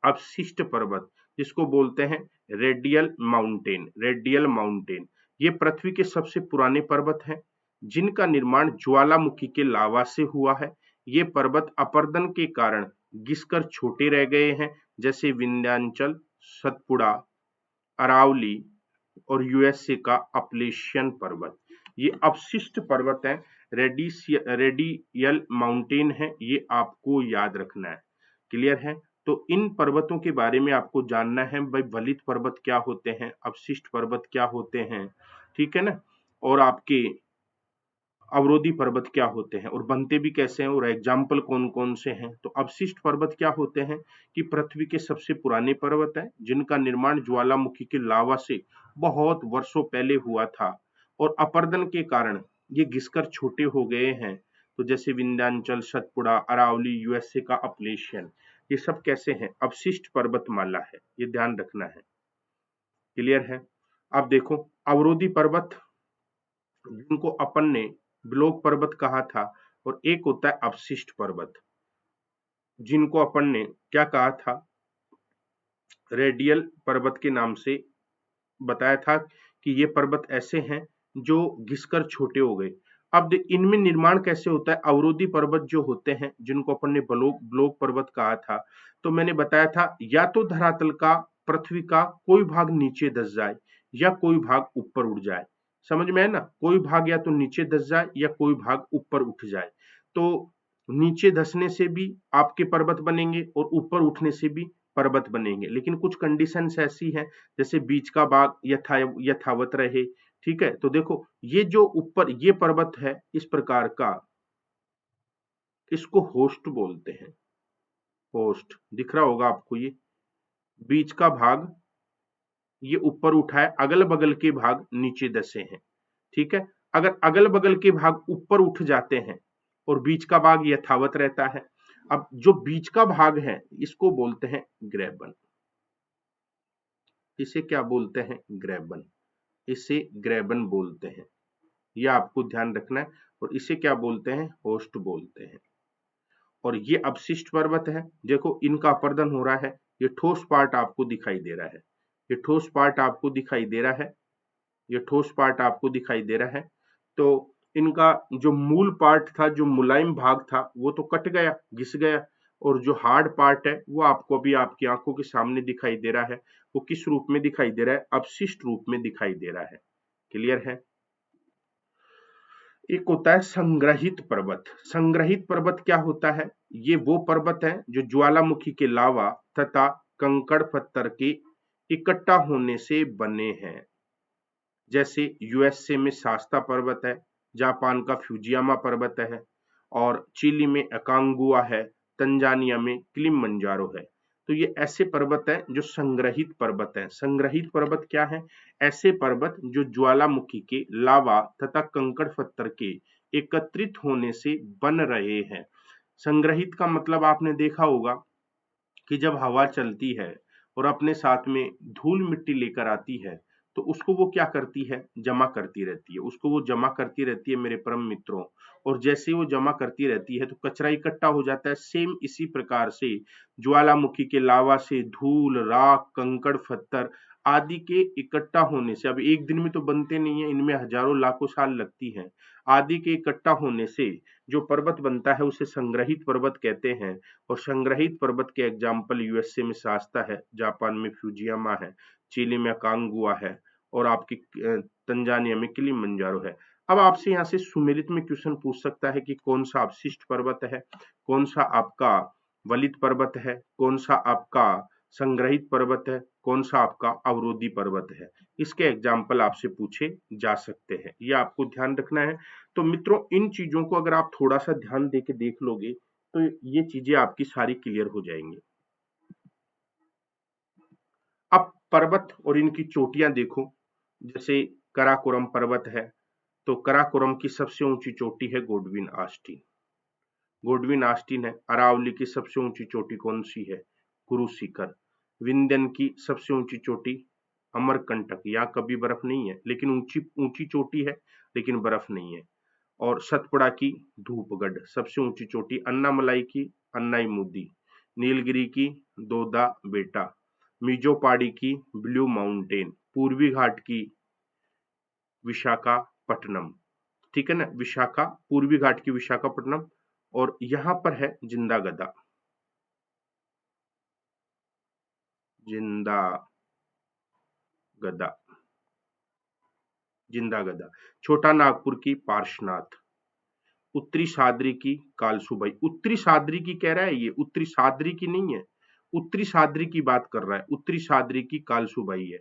अपशिष्ट पर्वत जिसको बोलते हैं रेडियल माउंटेन। रेडियल माउंटेन ये पृथ्वी के सबसे पुराने पर्वत हैं जिनका निर्माण ज्वालामुखी के लावा से हुआ है। ये पर्वत अपरदन के कारण घिसकर छोटे रह गए हैं, जैसे विंध्याचल, सतपुड़ा, अरावली और यूएसए का अपलेशियन पर्वत। ये अपशिष्ट पर्वत है, रेडियल माउंटेन है, ये आपको याद रखना है। क्लियर है? तो इन पर्वतों के बारे में आपको जानना है भाई, वलित पर्वत क्या होते हैं, अपशिष्ट पर्वत क्या होते हैं, ठीक है ना, और आपके अवरोधी पर्वत क्या होते हैं और बनते भी कैसे हैं और एग्जाम्पल कौन कौन से हैं। तो अवशिष्ट पर्वत क्या होते हैं कि पृथ्वी के सबसे पुराने पर्वत हैं जिनका निर्माण ज्वालामुखी के लावा से बहुत वर्षों पहले हुआ था और अपरदन के कारण ये घिसकर छोटे हो गए हैं। तो जैसे विंध्याचल, सतपुड़ा, अरावली, यूएसए का अपलेशियन, ये सब कैसे हैं? अवशिष्ट पर्वतमाला है, ये ध्यान रखना है। क्लियर है? अब देखो, अवरोधी पर्वत जिनको अपन ने ब्लॉक पर्वत कहा था, और एक होता है अपशिष्ट पर्वत जिनको अपन ने क्या कहा था? रेडियल पर्वत के नाम से बताया था कि ये पर्वत ऐसे हैं जो घिसकर छोटे हो गए। अब इनमें निर्माण कैसे होता है? अवरोधी पर्वत जो होते हैं जिनको अपन ने ब्लॉक पर्वत कहा था, तो मैंने बताया था या तो धरातल का, पृथ्वी का कोई भाग नीचे धंस जाए या कोई भाग ऊपर उठ जाए। समझ में है ना? कोई भाग या तो नीचे धंस जाए या कोई भाग ऊपर उठ जाए। तो नीचे धंसने से भी आपके पर्वत बनेंगे और ऊपर उठने से भी पर्वत बनेंगे, लेकिन कुछ कंडीशंस ऐसी हैं जैसे बीच का भाग यथावत रहे। ठीक है, तो देखो ये जो ऊपर ये पर्वत है इस प्रकार का, इसको होस्ट बोलते हैं। होस्ट दिख रहा होगा आपको, ये बीच का भाग ये ऊपर उठा है, अगल बगल के भाग नीचे धसे हैं। ठीक है, अगर अगल बगल के भाग ऊपर उठ जाते हैं और बीच का भाग यथावत रहता है, अब जो बीच का भाग है इसको बोलते हैं ग्रेबन। इसे क्या बोलते हैं? ग्रेबन। इसे ग्रेबन बोलते हैं, यह आपको ध्यान रखना है। और इसे क्या बोलते हैं? होस्ट बोलते हैं। और ये अपशिष्ट पर्वत है, देखो इनका अपर्दन हो रहा है, ये ठोस पार्ट आपको दिखाई दे रहा है, ये ठोस पार्ट आपको दिखाई दे रहा है, ये ठोस पार्ट आपको दिखाई दे रहा है। तो इनका जो मूल पार्ट था, जो मुलायम भाग था, वो तो कट गया, घिस गया, और जो हार्ड पार्ट है वो आपको अभी आपकी आंखों के सामने दिखाई दे रहा है। वो किस रूप में दिखाई दे रहा है? अपशिष्ट रूप में दिखाई दे रहा है। क्लियर है? एक होता है संग्रहित पर्वत। संग्रहित पर्वत क्या होता है? ये वो पर्वत है जो ज्वालामुखी के लावा तथा कंकड़ पत्थर के इकट्ठा होने से बने हैं। जैसे यूएसए में शास्ता पर्वत है, जापान का फ्यूजियामा पर्वत है, और चिली में अकांगुआ है, तंजानिया में किलिमंजारो है। तो ये ऐसे पर्वत हैं जो संग्रहित पर्वत हैं। संग्रहित पर्वत क्या है? ऐसे पर्वत जो ज्वालामुखी के लावा तथा कंकड़ पत्थर के एकत्रित होने से बन रहे हैं। संग्रहित का मतलब आपने देखा होगा कि जब हवा चलती है और अपने साथ में धूल मिट्टी लेकर आती है तो उसको वो क्या करती है, जमा करती रहती है। उसको वो जमा करती रहती है मेरे परम मित्रों, और जैसे वो जमा करती रहती है तो कचरा इकट्ठा हो जाता है। सेम इसी प्रकार से ज्वालामुखी के लावा से धूल, राख, कंकड़, पत्थर आदि के इकट्ठा होने से, अब एक दिन में तो बनते नहीं है, इनमें हजारों लाखों साल लगती हैं, आदि के इकट्ठा होने से जो पर्वत बनता है उसे संग्रहित पर्वत कहते हैं। और संग्रहित पर्वत के एग्जाम्पल यूएसए में शास्ता है, जापान में फ्यूजियामा है, चिली में कांगुआ है, और आपकी तंजानिया में किलिमंजारो है। अब आपसे यहाँ से सुमेलित में क्वेश्चन पूछ सकता है कि कौन सा अवशिष्ट पर्वत है, कौन सा आपका वलित पर्वत है, कौन सा आपका संग्रहित पर्वत है, कौन सा आपका अवरोधी पर्वत है। इसके एग्जाम्पल आपसे पूछे जा सकते हैं, ये आपको ध्यान रखना है। तो मित्रों इन चीजों को अगर आप थोड़ा सा ध्यान दे के देख लोगे तो ये चीजें आपकी सारी क्लियर हो जाएंगी। अब पर्वत और इनकी चोटियां देखो, जैसे कराकोरम पर्वत है, तो कराकोरम की सबसे ऊंची चोटी है गोडविन आस्टीन। गोडविन आस्टीन है। अरावली की सबसे ऊंची चोटी कौन सी है, गुरु शिखर। विंध्यन की सबसे ऊंची चोटी अमरकंटक, यहाँ कभी बर्फ नहीं है लेकिन ऊंची ऊंची चोटी है लेकिन बर्फ नहीं है। और सतपुड़ा की धूपगढ़ सबसे ऊंची चोटी, अन्नामलाई की अन्नाईमुदी, नीलगिरी की दोदा बेटा, मिजोपाड़ी की ब्लू माउंटेन, पूर्वी घाट की विशाखापट्टनम, ठीक है ना, विशाखा, पूर्वी घाट की विशाखापट्टनम, और यहां पर है जिंदा गदा, जिंदा गदा, जिंदा गदा, छोटा नागपुर की पार्श्वनाथ, उत्तरी सादरी की कालसुबाई। उत्तरी सादरी की कह रहा है, ये उत्तरी सादरी की नहीं है, उत्तरी सादरी की बात कर रहा है, उत्तरी सादरी की कालसुबाई है।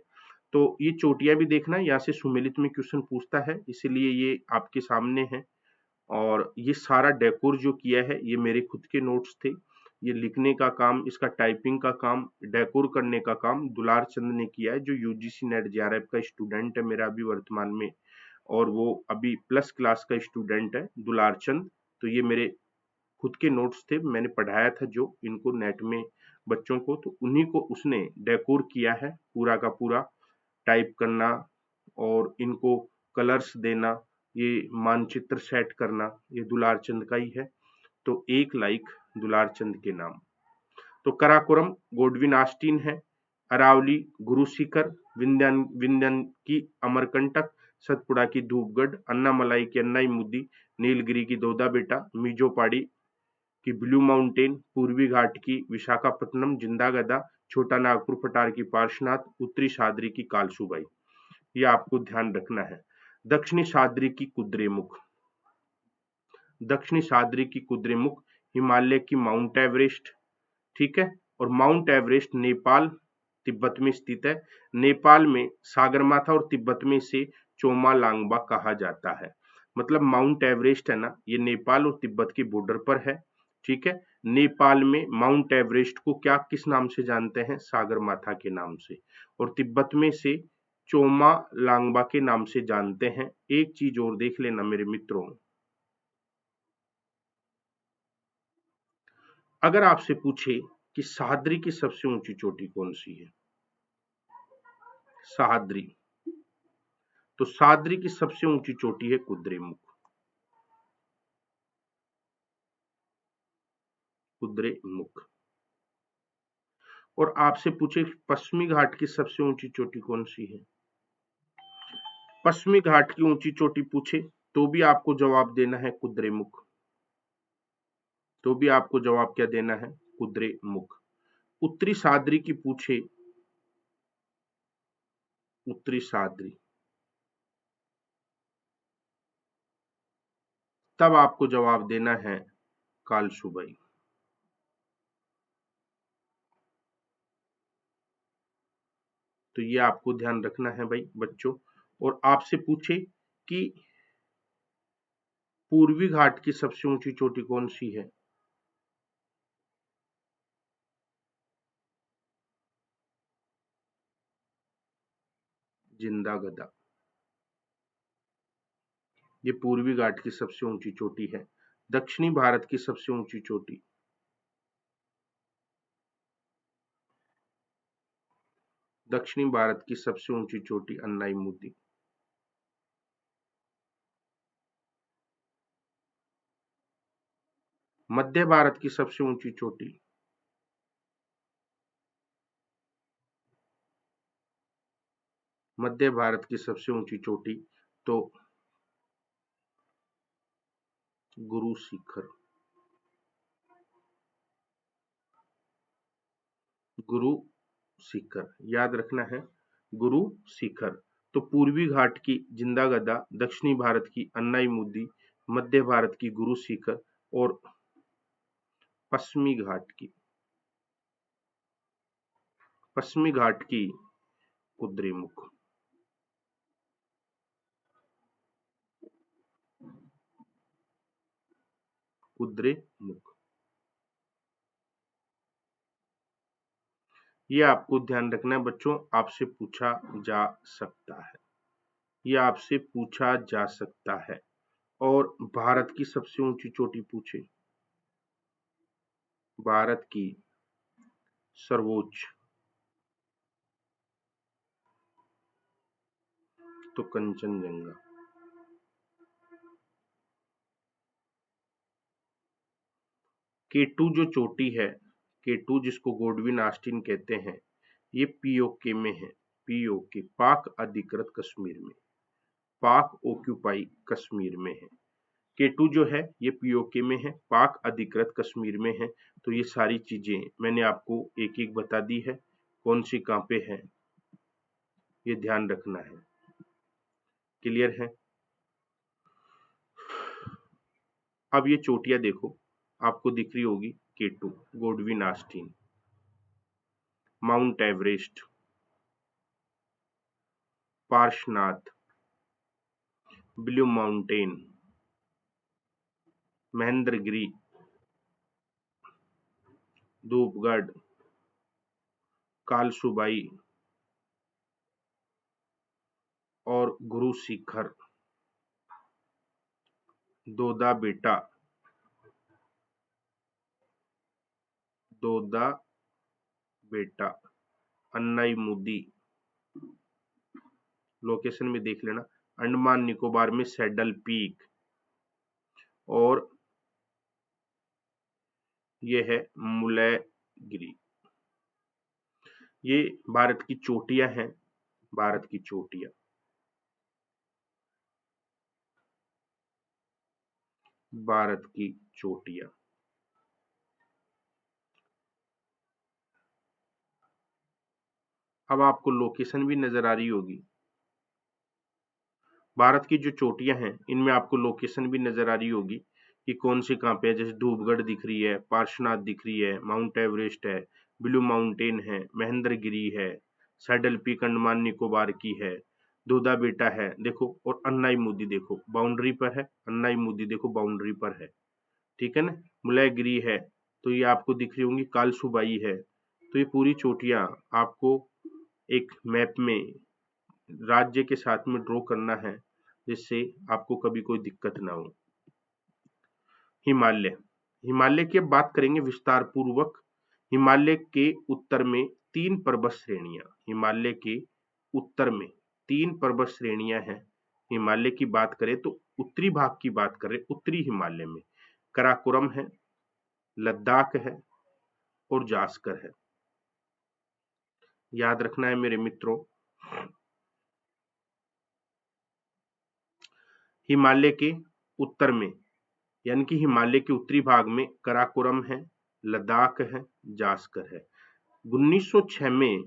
तो ये चोटियां भी देखना, यहाँ से सुमेलित में क्वेश्चन पूछता है, इसीलिए ये आपके सामने है। और ये सारा डेकोर जो किया है ये मेरे खुद के नोट्स थे। ये लिखने का काम, इसका टाइपिंग का काम, डेकोर करने का काम दुलार चंद ने किया है, जो यूजीसी नेट जेआरएफ का स्टूडेंट है मेरा अभी वर्तमान में, और वो अभी प्लस क्लास का स्टूडेंट है दुलार चंद। तो ये मेरे खुद के नोट्स थे, मैंने पढ़ाया था जो इनको नेट में बच्चों को, तो उन्हीं को उसने डेकोर किया है पूरा का पूरा, टाइप करना और इनको कलर्स देना, ये मानचित्र सेट करना, ये दुलार चंद का ही है। तो एक लाइक दुलार चंद के नाम। तो कराकोरम गोडविन आस्टीन है, अरावली गुरु शिखर, विंध्यन विंध्यन की अमरकंटक, सतपुड़ा की धूपगढ़, अन्नामलाई की अन्नाईमुदी, नीलगिरी की दोदा बेटा, मिजोपाड़ी की ब्लू माउंटेन, पूर्वी घाट की विशाखापट्टनम जिंदा गदा, छोटा नागपुर पठार की पार्श्वनाथ, उत्तरी सादरी की कालसुबाई। ये आपको ध्यान रखना है। दक्षिणी सादरी की कुद्रेमुख, दक्षिणी सादरी की कुद्रेमुख हिमालय की माउंट एवरेस्ट, ठीक है। और माउंट एवरेस्ट नेपाल तिब्बत में स्थित है। नेपाल में सागरमाथा और तिब्बत में इसे चोमालांगबा कहा जाता है। मतलब माउंट एवरेस्ट है ना, ये नेपाल और तिब्बत के बॉर्डर पर है, ठीक है। नेपाल में माउंट एवरेस्ट को क्या किस नाम से जानते हैं, सागरमाथा के नाम से, और तिब्बत में से चोमा लांगबा के नाम से जानते हैं। एक चीज और देख लेना मेरे मित्रों, अगर आपसे पूछे कि सह्याद्री की सबसे ऊंची चोटी कौन सी है, सह्याद्री, तो सह्याद्री की सबसे ऊंची चोटी है कुद्रेमुख, कुद्रेमुख। और आपसे पूछे पश्चिमी घाट की सबसे ऊंची चोटी कौन सी है, पश्चिमी घाट की ऊंची चोटी पूछे तो भी आपको जवाब देना है कुद्रेमुख, तो भी आपको जवाब क्या देना है, कुद्रेमुख। उत्तरी सादरी की पूछे, उत्तरी सादरी, तब आपको जवाब देना है कालसुबाई। तो ये आपको ध्यान रखना है भाई बच्चों। और आपसे पूछे कि पूर्वी घाट की सबसे ऊंची चोटी कौन सी है, जिंदा गदा, ये पूर्वी घाट की सबसे ऊंची चोटी है। दक्षिणी भारत की सबसे ऊंची चोटी, दक्षिणी भारत की सबसे ऊंची चोटी अन्नाईमुदी। मध्य भारत की सबसे ऊंची चोटी, मध्य भारत की सबसे ऊंची चोटी तो गुरु शिखर, गुरु शिखर याद रखना है, गुरु शिखर। तो पूर्वी घाट की जिंदा गदा, दक्षिणी भारत की अन्नाईमुदी, मध्य भारत की गुरु शिखर और पश्चिमी घाट की कुद्रेमुख। कुद्रेमुख, ये आपको ध्यान रखना है बच्चों, आपसे पूछा जा सकता है, ये आपसे पूछा जा सकता है। और भारत की सबसे ऊंची चोटी पूछे, भारत की सर्वोच्च तो कंचनजंगा। केटू जो चोटी है, केटू जिसको गोडविन आस्टीन कहते हैं, ये पीओके में है, पीओके पाक अधिकृत कश्मीर में, पाक ऑक्यूपाई कश्मीर में है। केटू जो है ये पीओके में है, पाक अधिकृत कश्मीर में है। तो ये सारी चीजें मैंने आपको एक एक बता दी है, कौन सी कहाँ पे है ये ध्यान रखना है। क्लियर है? अब ये चोटियां देखो, आपको दिख रही होगी, K two, Godwin Austen, mount Everest, Parasnath, blue mountain, Mahendragiri, Dhupgarh, Kalsubai और गुरु शिखर, दोदा बेटा, दोदा बेटा, अन्नाईमुदी, लोकेशन में देख लेना, अंडमान निकोबार में सैडल पीक, और ये है मुलैगिरी। ये भारत की चोटियां हैं, भारत की चोटियां, भारत की चोटियां। अब आपको लोकेशन भी नजर आ रही होगी, भारत की जो चोटियां हैं इनमें आपको लोकेशन भी नजर आ रही होगी कि कौन सी कहाँ पे है। जैसे धूपगढ़ दिख रही है, पार्शनाथ दिख रही है, माउंट एवरेस्ट है, ब्लू माउंटेन है, महेंद्रगिरी है, सैडल पीक अंडमान निकोबार की है, दोदा बेटा है देखो, और अन्नाईमुदी देखो बाउंड्री पर है, अन्नाईमुदी देखो बाउंड्री पर है, ठीक है ना। मुलैगिरी है, तो ये आपको दिख रही होंगी, कालसुबाई है। तो ये पूरी चोटियां आपको एक मैप में राज्य के साथ में ड्रॉ करना है, जिससे आपको कभी कोई दिक्कत ना हो। हिमालय, हिमालय की अब बात करेंगे विस्तार पूर्वक। हिमालय के उत्तर में 3 पर्वत श्रेणियां, हिमालय के उत्तर में 3 पर्वत श्रेणियां हैं। हिमालय की बात करें तो उत्तरी भाग की बात करें, उत्तरी हिमालय में कराकोरम है, लद्दाख है और जास्कर है। याद रखना है मेरे मित्रों, हिमालय के उत्तर में यानी कि हिमालय के उत्तरी भाग में कराकोरम है, लद्दाख है, जास्कर है। 1906 में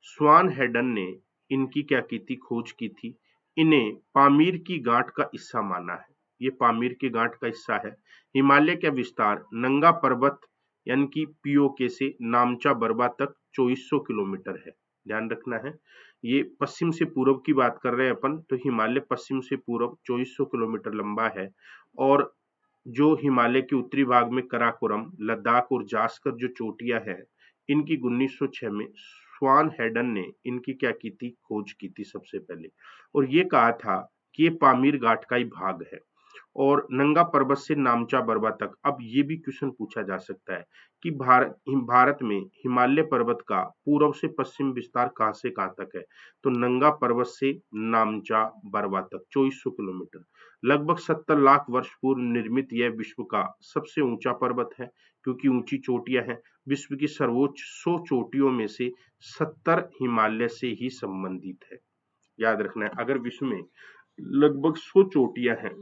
स्वान हेडन ने इनकी क्या की थी, खोज की थी। इन्हें पामीर की गांठ का हिस्सा माना है, ये पामीर की गांठ का हिस्सा है। हिमालय का विस्तार नंगा पर्वत यानी कि पीओके से नामचा बरबा तक 2400 किलोमीटर है, ध्यान रखना है। ये पश्चिम से पूर्व की बात कर रहे हैं अपन, तो हिमालय पश्चिम से पूर्व 2400 किलोमीटर लंबा है। और जो हिमालय के उत्तरी भाग में कराकोरम, लद्दाख और जास्कर जो चोटियां हैं, इनकी 1906 में स्वान हेडन ने इनकी क्या की थी, खोज की थी सबसे पहले, और ये कहा था कि ये पामीर घाट का ही भाग है। और नंगा पर्वत से नामचा बरवा तक। अब ये भी क्वेश्चन पूछा जा सकता है कि भारत में हिमालय पर्वत का पूर्व से पश्चिम विस्तार कहां से कहां तक है? तो नंगा पर्वत से नामचा बरवा तक 2400 किलोमीटर। लगभग 70 लाख वर्ष पूर्व निर्मित यह विश्व का सबसे ऊंचा पर्वत है, क्योंकि ऊंची चोटियां हैं। विश्व की सर्वोच्च 100 चोटियों में से 70 हिमालय से ही संबंधित है। याद रखना है, अगर विश्व में लगभग 100 चोटियां हैं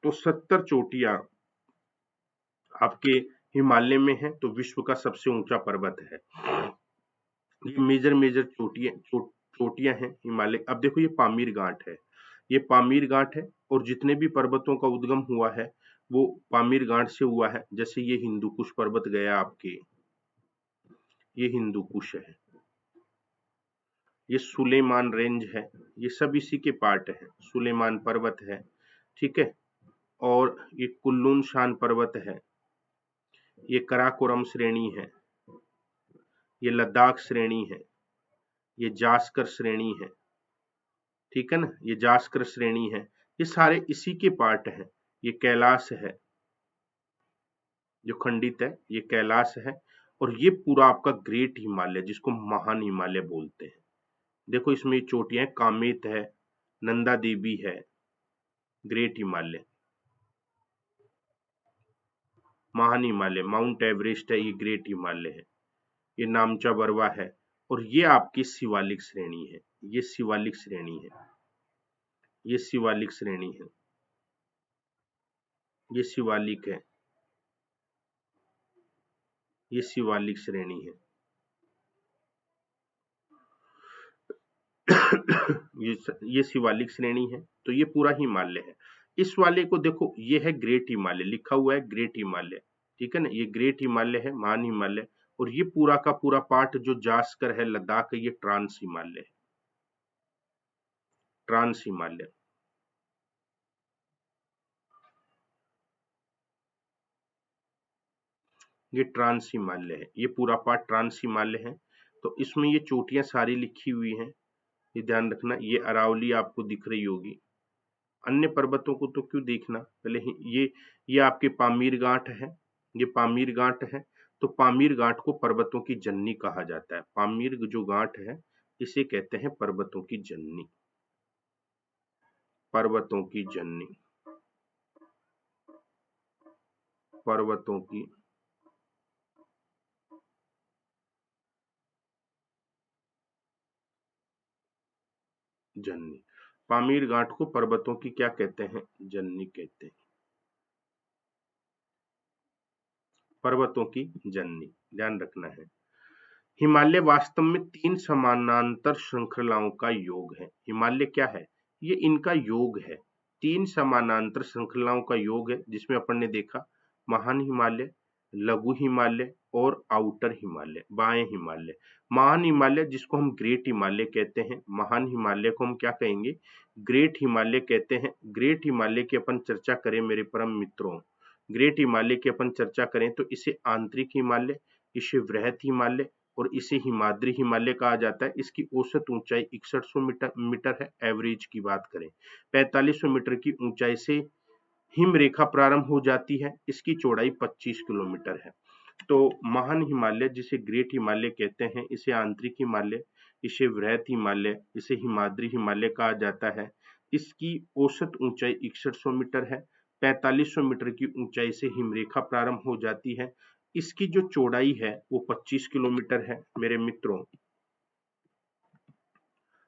तो 70 चोटियां आपके हिमालय में है, तो विश्व का सबसे ऊंचा पर्वत है। ये मेजर चोटियां हैं हिमालय। अब देखो, ये पामीर घाट है, ये पामीर घाट है, और जितने भी पर्वतों का उद्गम हुआ है वो पामीर घाट से हुआ है। जैसे ये हिंदू कुश पर्वत गया आपके, ये हिंदू कुश है, ये सुलेमान रेंज है, ये सब इसी के पार्ट है। सुलेमान पर्वत है, ठीक है, और ये कुल्लून शान पर्वत है, ये कराकोरम श्रेणी है, ये लद्दाख श्रेणी है, ये जास्कर श्रेणी है, ठीक है ना, ये जास्कर श्रेणी है, ये सारे इसी के पार्ट हैं। ये कैलाश है, जो खंडित है, ये कैलाश है, और ये पूरा आपका ग्रेट हिमालय, जिसको महान हिमालय बोलते हैं। देखो इसमें चोटियां, कामेत है, नंदा देवी है, ग्रेट हिमालय, महान हिमालय, माउंट एवरेस्ट है, ये ग्रेट हिमालय है, ये नामचा बरवा है, और ये आपकी शिवालिक श्रेणी है। ये शिवालिक श्रेणी है, ये शिवालिक श्रेणी है, ये शिवालिक है, ये शिवालिक श्रेणी है। ये शिवालिक श्रेणी है, तो ये पूरा हिमालय है। इस वाले को देखो, ये है ग्रेट हिमालय, लिखा हुआ है ग्रेट हिमालय, ठीक है ना, ये ग्रेट हिमालय है, महान हिमालय। और ये पूरा का पूरा पार्ट जो जास्कर है, लद्दाख है, ये ट्रांस हिमालय है, ट्रांस हिमालय। ये ट्रांस हिमालय है, ये पूरा पार्ट ट्रांस हिमालय है। तो इसमें ये चोटियां सारी लिखी हुई हैं, ये ध्यान रखना। ये अरावली आपको दिख रही होगी, अन्य पर्वतों को तो क्यों देखना, पहले ये आपके पामीर घाट है, ये पामीर घाट है। तो पामीर घाट को पर्वतों की जननी कहा जाता है। पामीर जो घाट है, इसे कहते हैं पर्वतों की जननी, पर्वतों की जननी, पर्वतों की जननी। पामीर घाट को पर्वतों की क्या कहते हैं? जननी कहते हैं, पर्वतों की जननी, ध्यान रखना है। हिमालय वास्तव में 3 समानांतर श्रृंखलाओं का योग है। हिमालय क्या है? ये इनका योग है, 3 समानांतर श्रृंखलाओं का योग है, जिसमें अपन ने देखा महान हिमालय, लघु हिमालय और आउटर हिमालय, बाएं हिमालय। महान हिमालय जिसको हम ग्रेट हिमालय कहते हैं, महान हिमालय को हम क्या कहेंगे? ग्रेट हिमालय कहते हैं। ग्रेट हिमालय की अपन चर्चा करें मेरे परम मित्रों, ग्रेट हिमालय की अपन चर्चा करें तो इसे आंतरिक हिमालय, इसे वृहत हिमालय और इसे हिमाद्री हिमालय कहा जाता है। इसकी औसत ऊंचाई 6100 मीटर है। एवरेज की बात करें 4500 मीटर की ऊंचाई से हिम रेखा प्रारंभ हो जाती है। इसकी चौड़ाई 25 किलोमीटर है। तो महान हिमालय जिसे ग्रेट हिमालय कहते हैं, इसे आंतरिक हिमालय, इसे वृहत हिमालय, इसे हिमाद्री हिमालय कहा जाता है। इसकी औसत ऊंचाई 6100 मीटर है। 4500 मीटर की ऊंचाई से हिमरेखा प्रारंभ हो जाती है। इसकी जो चौड़ाई है वो 25 किलोमीटर है मेरे मित्रों।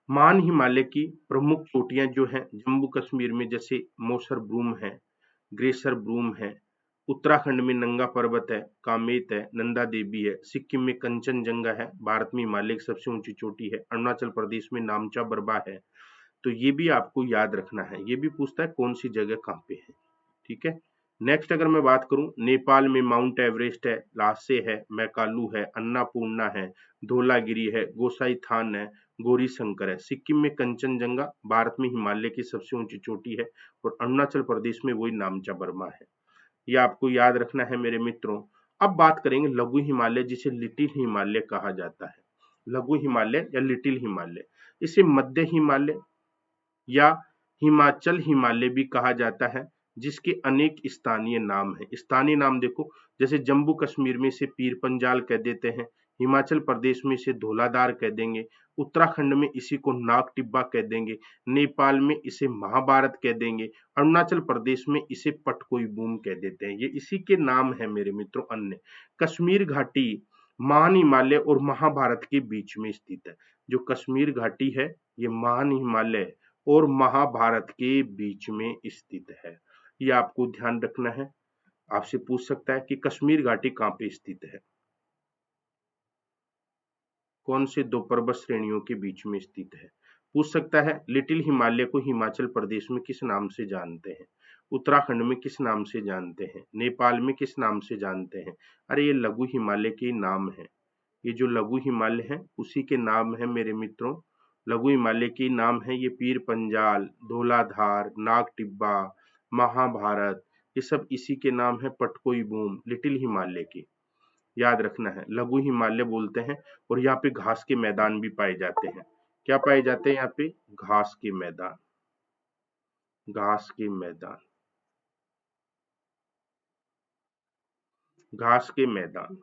महान हिमालय की प्रमुख चोटियां जो हैं जम्मू कश्मीर में, जैसे मौसर ब्रूम है, ग्रेसर ब्रूम है, उत्तराखंड में नंगा पर्वत है, कामेत है, नंदा देवी है, सिक्किम में कंचनजंगा है, भारत में हिमालय की सबसे ऊंची चोटी है, अरुणाचल प्रदेश में नामचा बरवा है। तो ये भी आपको याद रखना है। ये भी पूछता है कौन सी जगह कहाँ पे है, ठीक है। नेक्स्ट अगर मैं बात करूं, नेपाल में माउंट एवरेस्ट है, लासे है, मैकालू है, अन्नापूर्णा है, धौलागिरी है, गोसाई थान है, गौरी शंकर है। सिक्किम में कंचनजंगा, भारत में हिमालय की सबसे ऊंची चोटी है, और अरुणाचल प्रदेश में वही नामचा बर्मा है। ये आपको याद रखना है मेरे मित्रों। अब बात करेंगे लघु हिमालय, जिसे लिटिल हिमालय कहा जाता है। लघु हिमालय या लिटिल हिमालय, इसे मध्य हिमालय या हिमाचल हिमालय भी कहा जाता है। जिसके अनेक स्थानीय नाम हैं। स्थानीय नाम देखो, जैसे जम्मू कश्मीर में इसे पीर पंजाल कह देते हैं, हिमाचल प्रदेश में इसे धौलाधार कह देंगे, उत्तराखंड में इसी को नाग टिब्बा कह देंगे, नेपाल में इसे महाभारत कह देंगे, अरुणाचल प्रदेश में इसे पटकोई बूम कह देते हैं। ये इसी के नाम है मेरे मित्रों। अन्य कश्मीर घाटी महान हिमालय और महाभारत के बीच में स्थित है। जो कश्मीर घाटी है ये महान हिमालय और महाभारत के बीच में स्थित है। ये आपको ध्यान रखना है। आपसे पूछ सकता है कि कश्मीर घाटी कहाँ पे स्थित है, कौन से दो पर्वत श्रेणियों के बीच में स्थित है। पूछ सकता है लिटिल हिमालय को हिमाचल प्रदेश में किस नाम से जानते हैं, उत्तराखंड में किस नाम से जानते हैं, नेपाल में किस नाम से जानते हैं। अरे ये लघु हिमालय के नाम है। ये जो लघु हिमालय है उसी के नाम है मेरे मित्रों। लघु हिमालय के नाम है ये पीर पंजाल, धौलाधार, नाग टिब्बा, महाभारत, ये सब इसी के नाम है। पटकोई बूम लिटिल हिमालय के, याद रखना है। लघु हिमालय बोलते हैं। और यहाँ पे घास के मैदान भी पाए जाते हैं। क्या पाए जाते हैं यहाँ पे? घास के मैदान, घास के मैदान, घास के मैदान,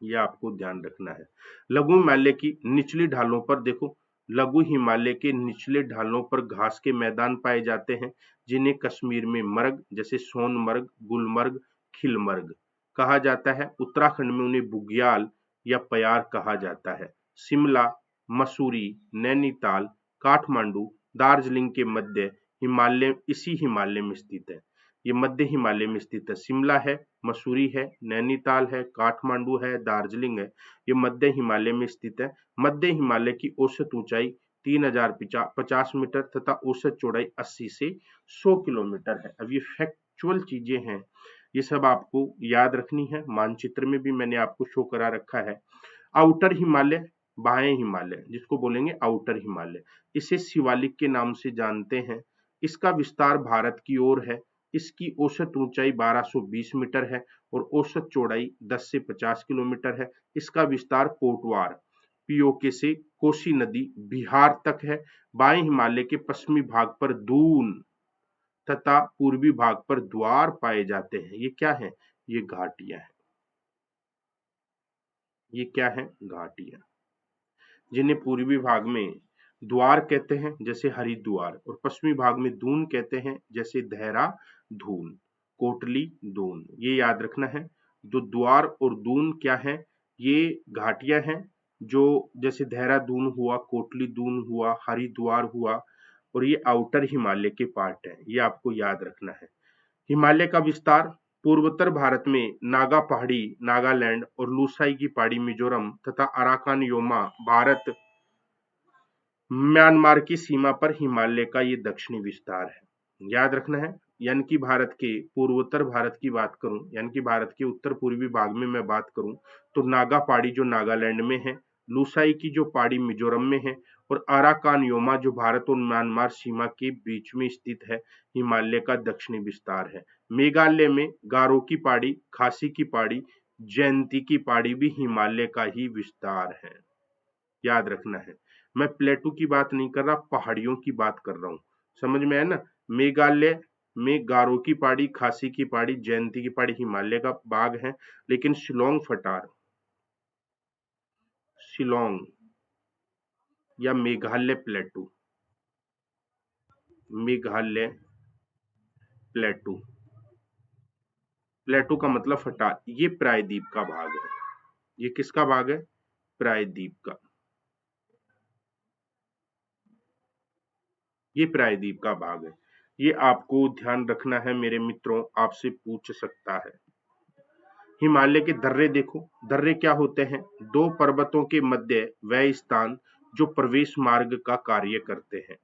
ये आपको ध्यान रखना है। लघु हिमालय की निचली ढालों पर देखो, लघु हिमालय के निचले ढालों पर घास के मैदान पाए जाते हैं, जिन्हें कश्मीर में मर्ग, जैसे सोनमर्ग, गुलमर्ग, खिलमर्ग कहा जाता है। उत्तराखंड में उन्हें बुग्याल या पयार कहा जाता है। शिमला, मसूरी, नैनीताल, काठमांडू, दार्जिलिंग के मध्य हिमालय इसी हिमालय में स्थित है। ये मध्य हिमालय में स्थित है। शिमला है, मसूरी है, नैनीताल है, काठमांडू है, दार्जिलिंग है, ये मध्य हिमालय में स्थित है। मध्य हिमालय की औसत ऊंचाई 3050 मीटर तथा औसत चौड़ाई 80 से 100 किलोमीटर है। अब ये फैक्चुअल चीजें हैं, ये सब आपको याद रखनी है। मानचित्र में भी मैंने आपको शो करा रखा है। आउटर हिमालय, बाएं हिमालय जिसको बोलेंगे आउटर हिमालय, इसे शिवालिक के नाम से जानते हैं। इसका विस्तार भारत की ओर है। इसकी औसत ऊंचाई 1220 मीटर है और औसत चौड़ाई 10 से 50 किलोमीटर है। इसका विस्तार कोटवार पीओके से कोसी नदी बिहार तक है। बाएं हिमालय के पश्चिमी भाग पर दून तथा पूर्वी भाग पर द्वार पाए जाते हैं। ये क्या है? ये घाटियां हैं। ये क्या है? घाटियां, जिन्हें पूर्वी भाग में द्वार कहते हैं जैसे हरिद्वार, और पश्चिमी भाग में दून कहते हैं जैसे देहरादून, कोटली, दून। ये याद रखना है। जो द्वार और दून क्या है? ये घाटियां हैं, जो जैसे देहरादून हुआ, कोटली दून हुआ, हरिद्वार हुआ, और ये आउटर हिमालय के पार्ट है। ये आपको याद रखना है। हिमालय का विस्तार पूर्वोत्तर भारत में नागा पहाड़ी नागालैंड और लूसाई की पहाड़ी मिजोरम तथा अराकान योमा भारत म्यांमार की सीमा पर हिमालय का ये दक्षिणी विस्तार है। याद रखना है। यानी कि भारत के पूर्वोत्तर भारत की बात करूं, यानी कि भारत के उत्तर पूर्वी भाग में मैं बात करूं, तो नागा पहाड़ी जो नागालैंड में है, लूसाई की जो पहाड़ी मिजोरम में है, और अराकान योमा जो भारत और म्यांमार सीमा के बीच में स्थित है, हिमालय का दक्षिणी विस्तार है। मेघालय में गारो की पहाड़ी, खासी की पहाड़ी, जयंती की पहाड़ी भी हिमालय का ही विस्तार है। याद रखना है। मैं प्लेटू की बात नहीं कर रहा, पहाड़ियों की बात कर रहा हूं। समझ में है ना? मेघालय में गारो की पहाड़ी, खासी की पहाड़ी, जयंती की पहाड़ी हिमालय का भाग है, लेकिन शिलोंग फटार, शिलोंग या मेघालय प्लेटू, मेघालय प्लेटू, प्लेटू का मतलब फटार, ये प्रायद्वीप का भाग है। ये किसका भाग है? प्रायद्वीप का। ये प्रायद्वीप का भाग है। ये आपको ध्यान रखना है मेरे मित्रों, आपसे पूछ सकता है। हिमालय के दर्रे देखो, दर्रे क्या होते हैं? दो पर्वतों के मध्य वह स्थान जो प्रवेश मार्ग का कार्य करते हैं।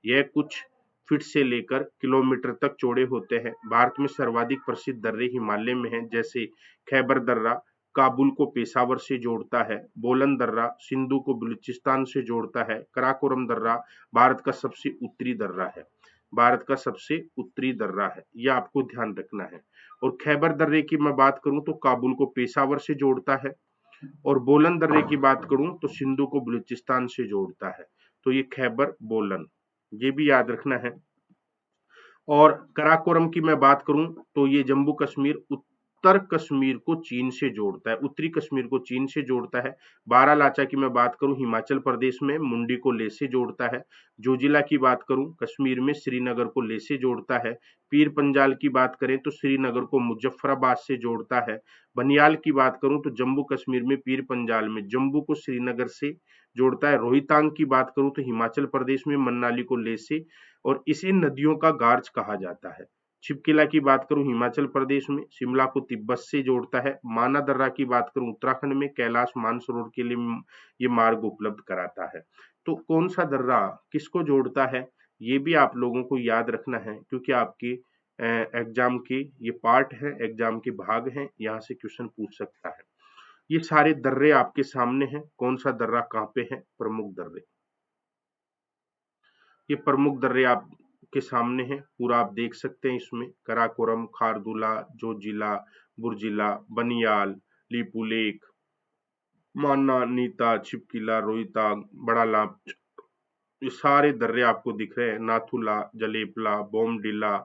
यह कुछ फीट से लेकर किलोमीटर तक चौड़े होते हैं। भारत में सर्वाधिक प्रसिद्ध दर्रे हिमालय में हैं, जैसे खैबर दर्रा काबुल को पेशावर से जोड़ता है, बोलन दर्रा सिंधु को बलूचिस्तान से जोड़ता है, कराकोरम दर्रा भारत का सबसे उत्तरी दर्रा है, भारत का सबसे उत्तरी दर्रा है। यह आपको ध्यान रखना है। और खैबर दर्रे की मैं बात करूं तो काबुल को पेशावर से जोड़ता है, और बोलन दर्रे की बात करूं तो सिंधु को बलूचिस्तान से जोड़ता है। तो ये खैबर बोलन, ये भी याद रखना है। और कराकोरम की मैं बात करूं तो ये जम्मू कश्मीर उत्तर कश्मीर को चीन से जोड़ता है, उत्तरी कश्मीर को चीन से जोड़ता है। बारालाचा की मैं बात करूं हिमाचल प्रदेश में मुंडी को लेह से जोड़ता है। जोजिला की बात करूं कश्मीर में श्रीनगर को लेह से जोड़ता है। पीर पंजाल की बात करें तो श्रीनगर को मुजफ्फराबाद से जोड़ता है। बनियाल की बात करूं तो जम्मू कश्मीर में पीर पंजाल में जम्मू को श्रीनगर से जोड़ता है। रोहतांग की बात करूं तो हिमाचल प्रदेश में मनाली को लेह से, और इसे नदियों का गार्ज कहा जाता है। छिपकिला की बात करूं हिमाचल प्रदेश में शिमला को तिब्बत से जोड़ता है। माना दर्रा की बात करूं उत्तराखंड में कैलाश मानसरोवर के लिए ये मार्ग उपलब्ध कराता है। तो कौन सा दर्रा किसको जोड़ता है ये भी आप लोगों को याद रखना है, क्योंकि आपके एग्जाम के ये पार्ट है, एग्जाम के भाग हैं, यहाँ से क्वेश्चन पूछ सकता है। ये सारे दर्रे आपके सामने हैं, कौन सा दर्रा कहाँ पे है, प्रमुख दर्रे। ये प्रमुख दर्रे आपके सामने हैं, पूरा आप देख सकते हैं इसमें कराकोरम, खारदुला, जोजिला, बुर्जिला, बनियाल, लिपुलेख, मान्ना, नीता, छिपकिला, रोहितांग, बड़ा लाभ, ये सारे दर्रे आपको दिख रहे हैं। नाथुला, जलेपला, बोमडिला,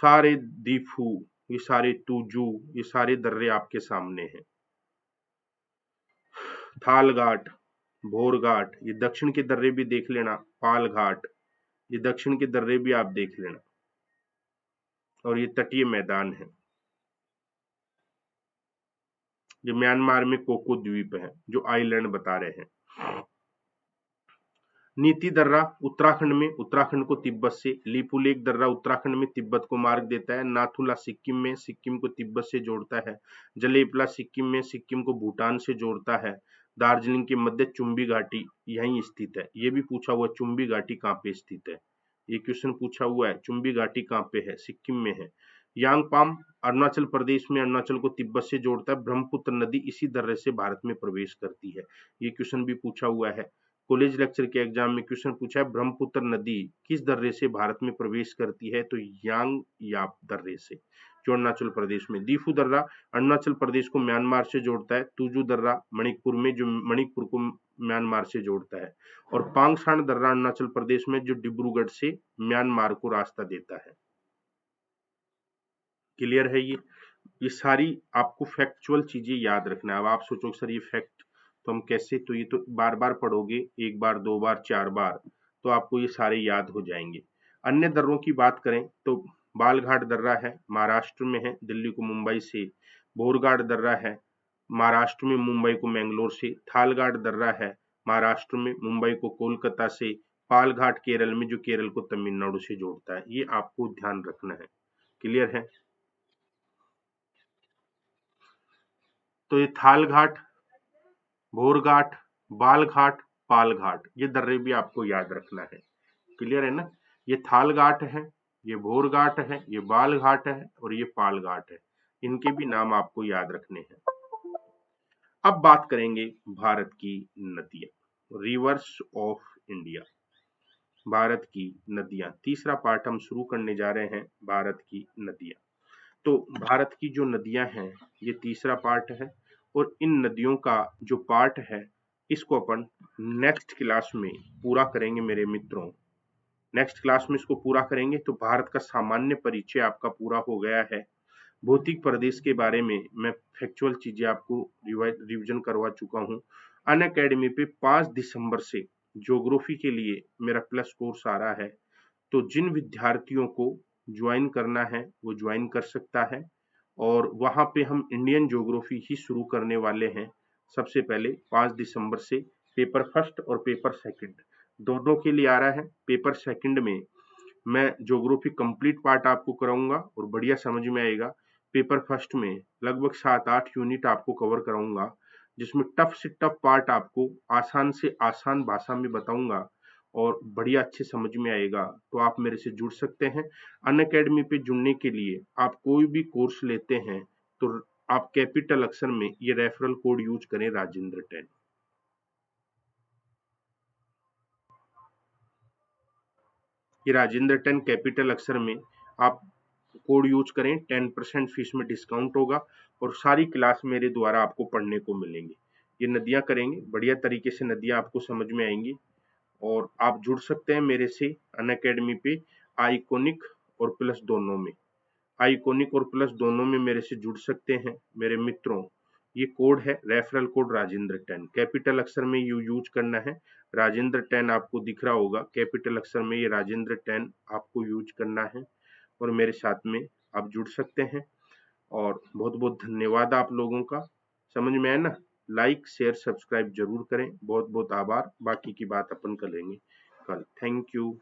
सारे दीफू, ये सारे तूजू, ये सारे दर्रे आपके सामने हैं। थालघाट, भोरघाट, ये दक्षिण के दर्रे भी देख लेना। पालघाट, ये दक्षिण के दर्रे भी आप देख लेना। और ये तटीय मैदान है। ये म्यांमार में कोको द्वीप है जो आइलैंड बता रहे हैं। नीति दर्रा उत्तराखंड में, उत्तराखंड को तिब्बत से। लिपुलेख दर्रा उत्तराखंड में तिब्बत को मार्ग देता है। नाथुला सिक्किम में, सिक्किम को तिब्बत से जोड़ता है। जलेपला सिक्किम में, सिक्किम को भूटान से जोड़ता है। दार्जिलिंग के मध्य चुंबी घाटी यहीं स्थित है। ये भी पूछा हुआ चुंबी घाटी कहाँ पे स्थित है, ये क्वेश्चन पूछा हुआ है। चुंबी घाटी कहाँ पे है, सिक्किम में है। यांगपाम अरुणाचल प्रदेश में, अरुणाचल को तिब्बत से जोड़ता है। ब्रह्मपुत्र नदी इसी दर्रे से भारत में प्रवेश करती है, ये क्वेश्चन भी पूछा हुआ है। कॉलेज लेक्चर के एग्जाम में क्वेश्चन पूछा है ब्रह्मपुत्र नदी किस दर्रे से भारत में प्रवेश करती है, तो यांग याप दर्रे से, जो अरुणाचल प्रदेश में। दीफू दर्रा अरुणाचल प्रदेश को म्यांमार से जोड़ता है। तुजू दर्रा मणिपुर में, जो मणिपुर को म्यांमार से जोड़ता है। और पांगसाण दर्रा अरुणाचल प्रदेश में, जो डिब्रूगढ़ से म्यांमार को रास्ता देता है। क्लियर है ये सारी आपको फैक्चुअल चीजें याद रखना है। अब आप सोचो सर ये फैक्ट तो हम कैसे, तो ये तो बार बार पढ़ोगे, एक बार, दो बार, चार बार, तो आपको ये सारे याद हो जाएंगे। अन्य दर्रों की बात करें तो बालघाट दर्रा है, महाराष्ट्र में है, दिल्ली को मुंबई से। बोरघाट दर्रा है, महाराष्ट्र में, मुंबई को मैंगलोर से। थालघाट दर्रा है, महाराष्ट्र में, मुंबई को कोलकाता से। पालघाट केरल में, जो केरल को तमिलनाडु से जोड़ता है। ये आपको ध्यान रखना है। क्लियर है। तो ये थालघाट, भोरघाट, बालघाट, पालघाट, ये दर्रे भी आपको याद रखना है। क्लियर है ना। ये थालघाट है, ये भोरघाट है, ये बालघाट है, और ये पालघाट है। इनके भी नाम आपको याद रखने हैं। अब बात करेंगे भारत की नदियां, रिवर्स ऑफ इंडिया, भारत की नदियां। तीसरा पार्ट हम शुरू करने जा रहे हैं, भारत की नदियां। तो भारत की जो नदियां हैं ये तीसरा पार्ट है, और इन नदियों का जो पार्ट है इसको अपन नेक्स्ट क्लास में पूरा करेंगे मेरे मित्रों। नेक्स्ट क्लास में इसको पूरा करेंगे। तो भारत का सामान्य परिचय आपका पूरा हो गया है। भौतिक प्रदेश के बारे में मैं फैक्चुअल चीजें आपको रिविजन करवा चुका हूँ। अनअकैडमी पे 5 दिसंबर से ज्योग्राफी के लिए मेरा प्लस कोर्स आ रहा है, तो जिन विद्यार्थियों को ज्वाइन करना है वो ज्वाइन कर सकता है। और वहां पे हम इंडियन ज्योग्राफी ही शुरू करने वाले हैं सबसे पहले 5 दिसंबर से। पेपर फर्स्ट और पेपर सेकंड दोनों के लिए आ रहा है। पेपर सेकंड में मैं ज्योग्राफी कंप्लीट पार्ट आपको कराऊंगा और बढ़िया समझ में आएगा। पेपर फर्स्ट में लगभग 7-8 यूनिट आपको कवर कराऊंगा, जिसमें टफ से टफ पार्ट आपको आसान से आसान भाषा में बताऊंगा और बढ़िया अच्छे समझ में आएगा। तो आप मेरे से जुड़ सकते हैं। अनअकैडमी पे जुड़ने के लिए आप कोई भी कोर्स लेते हैं तो आप कैपिटल अक्षर में ये रेफरल कोड यूज करें, राजेंद्र 10। ये राजेंद्र 10 कैपिटल अक्षर में आप कोड यूज करें, 10% फीस में डिस्काउंट होगा और सारी क्लास मेरे द्वारा आपको पढ़ने को मिलेंगी। ये नदियां करेंगे, बढ़िया तरीके से नदियां आपको समझ में आएंगी। और आप जुड़ सकते हैं मेरे से अनअकैडमी पे आइकॉनिक और प्लस दोनों में, आइकॉनिक और प्लस दोनों में मेरे से जुड़ सकते हैं मेरे मित्रों। ये कोड है रेफरल कोड राजेंद्र 10, कैपिटल अक्षर में यूज करना है। राजेंद्र 10 आपको दिख रहा होगा, कैपिटल अक्षर में ये राजेंद्र 10 आपको यूज करना है और मेरे साथ में आप जुड़ सकते हैं। और बहुत बहुत धन्यवाद आप लोगों का, समझ में आया ना? लाइक शेयर सब्सक्राइब जरूर करें। बहुत बहुत आभार, बाकी की बात अपन करेंगे कल। Thank you.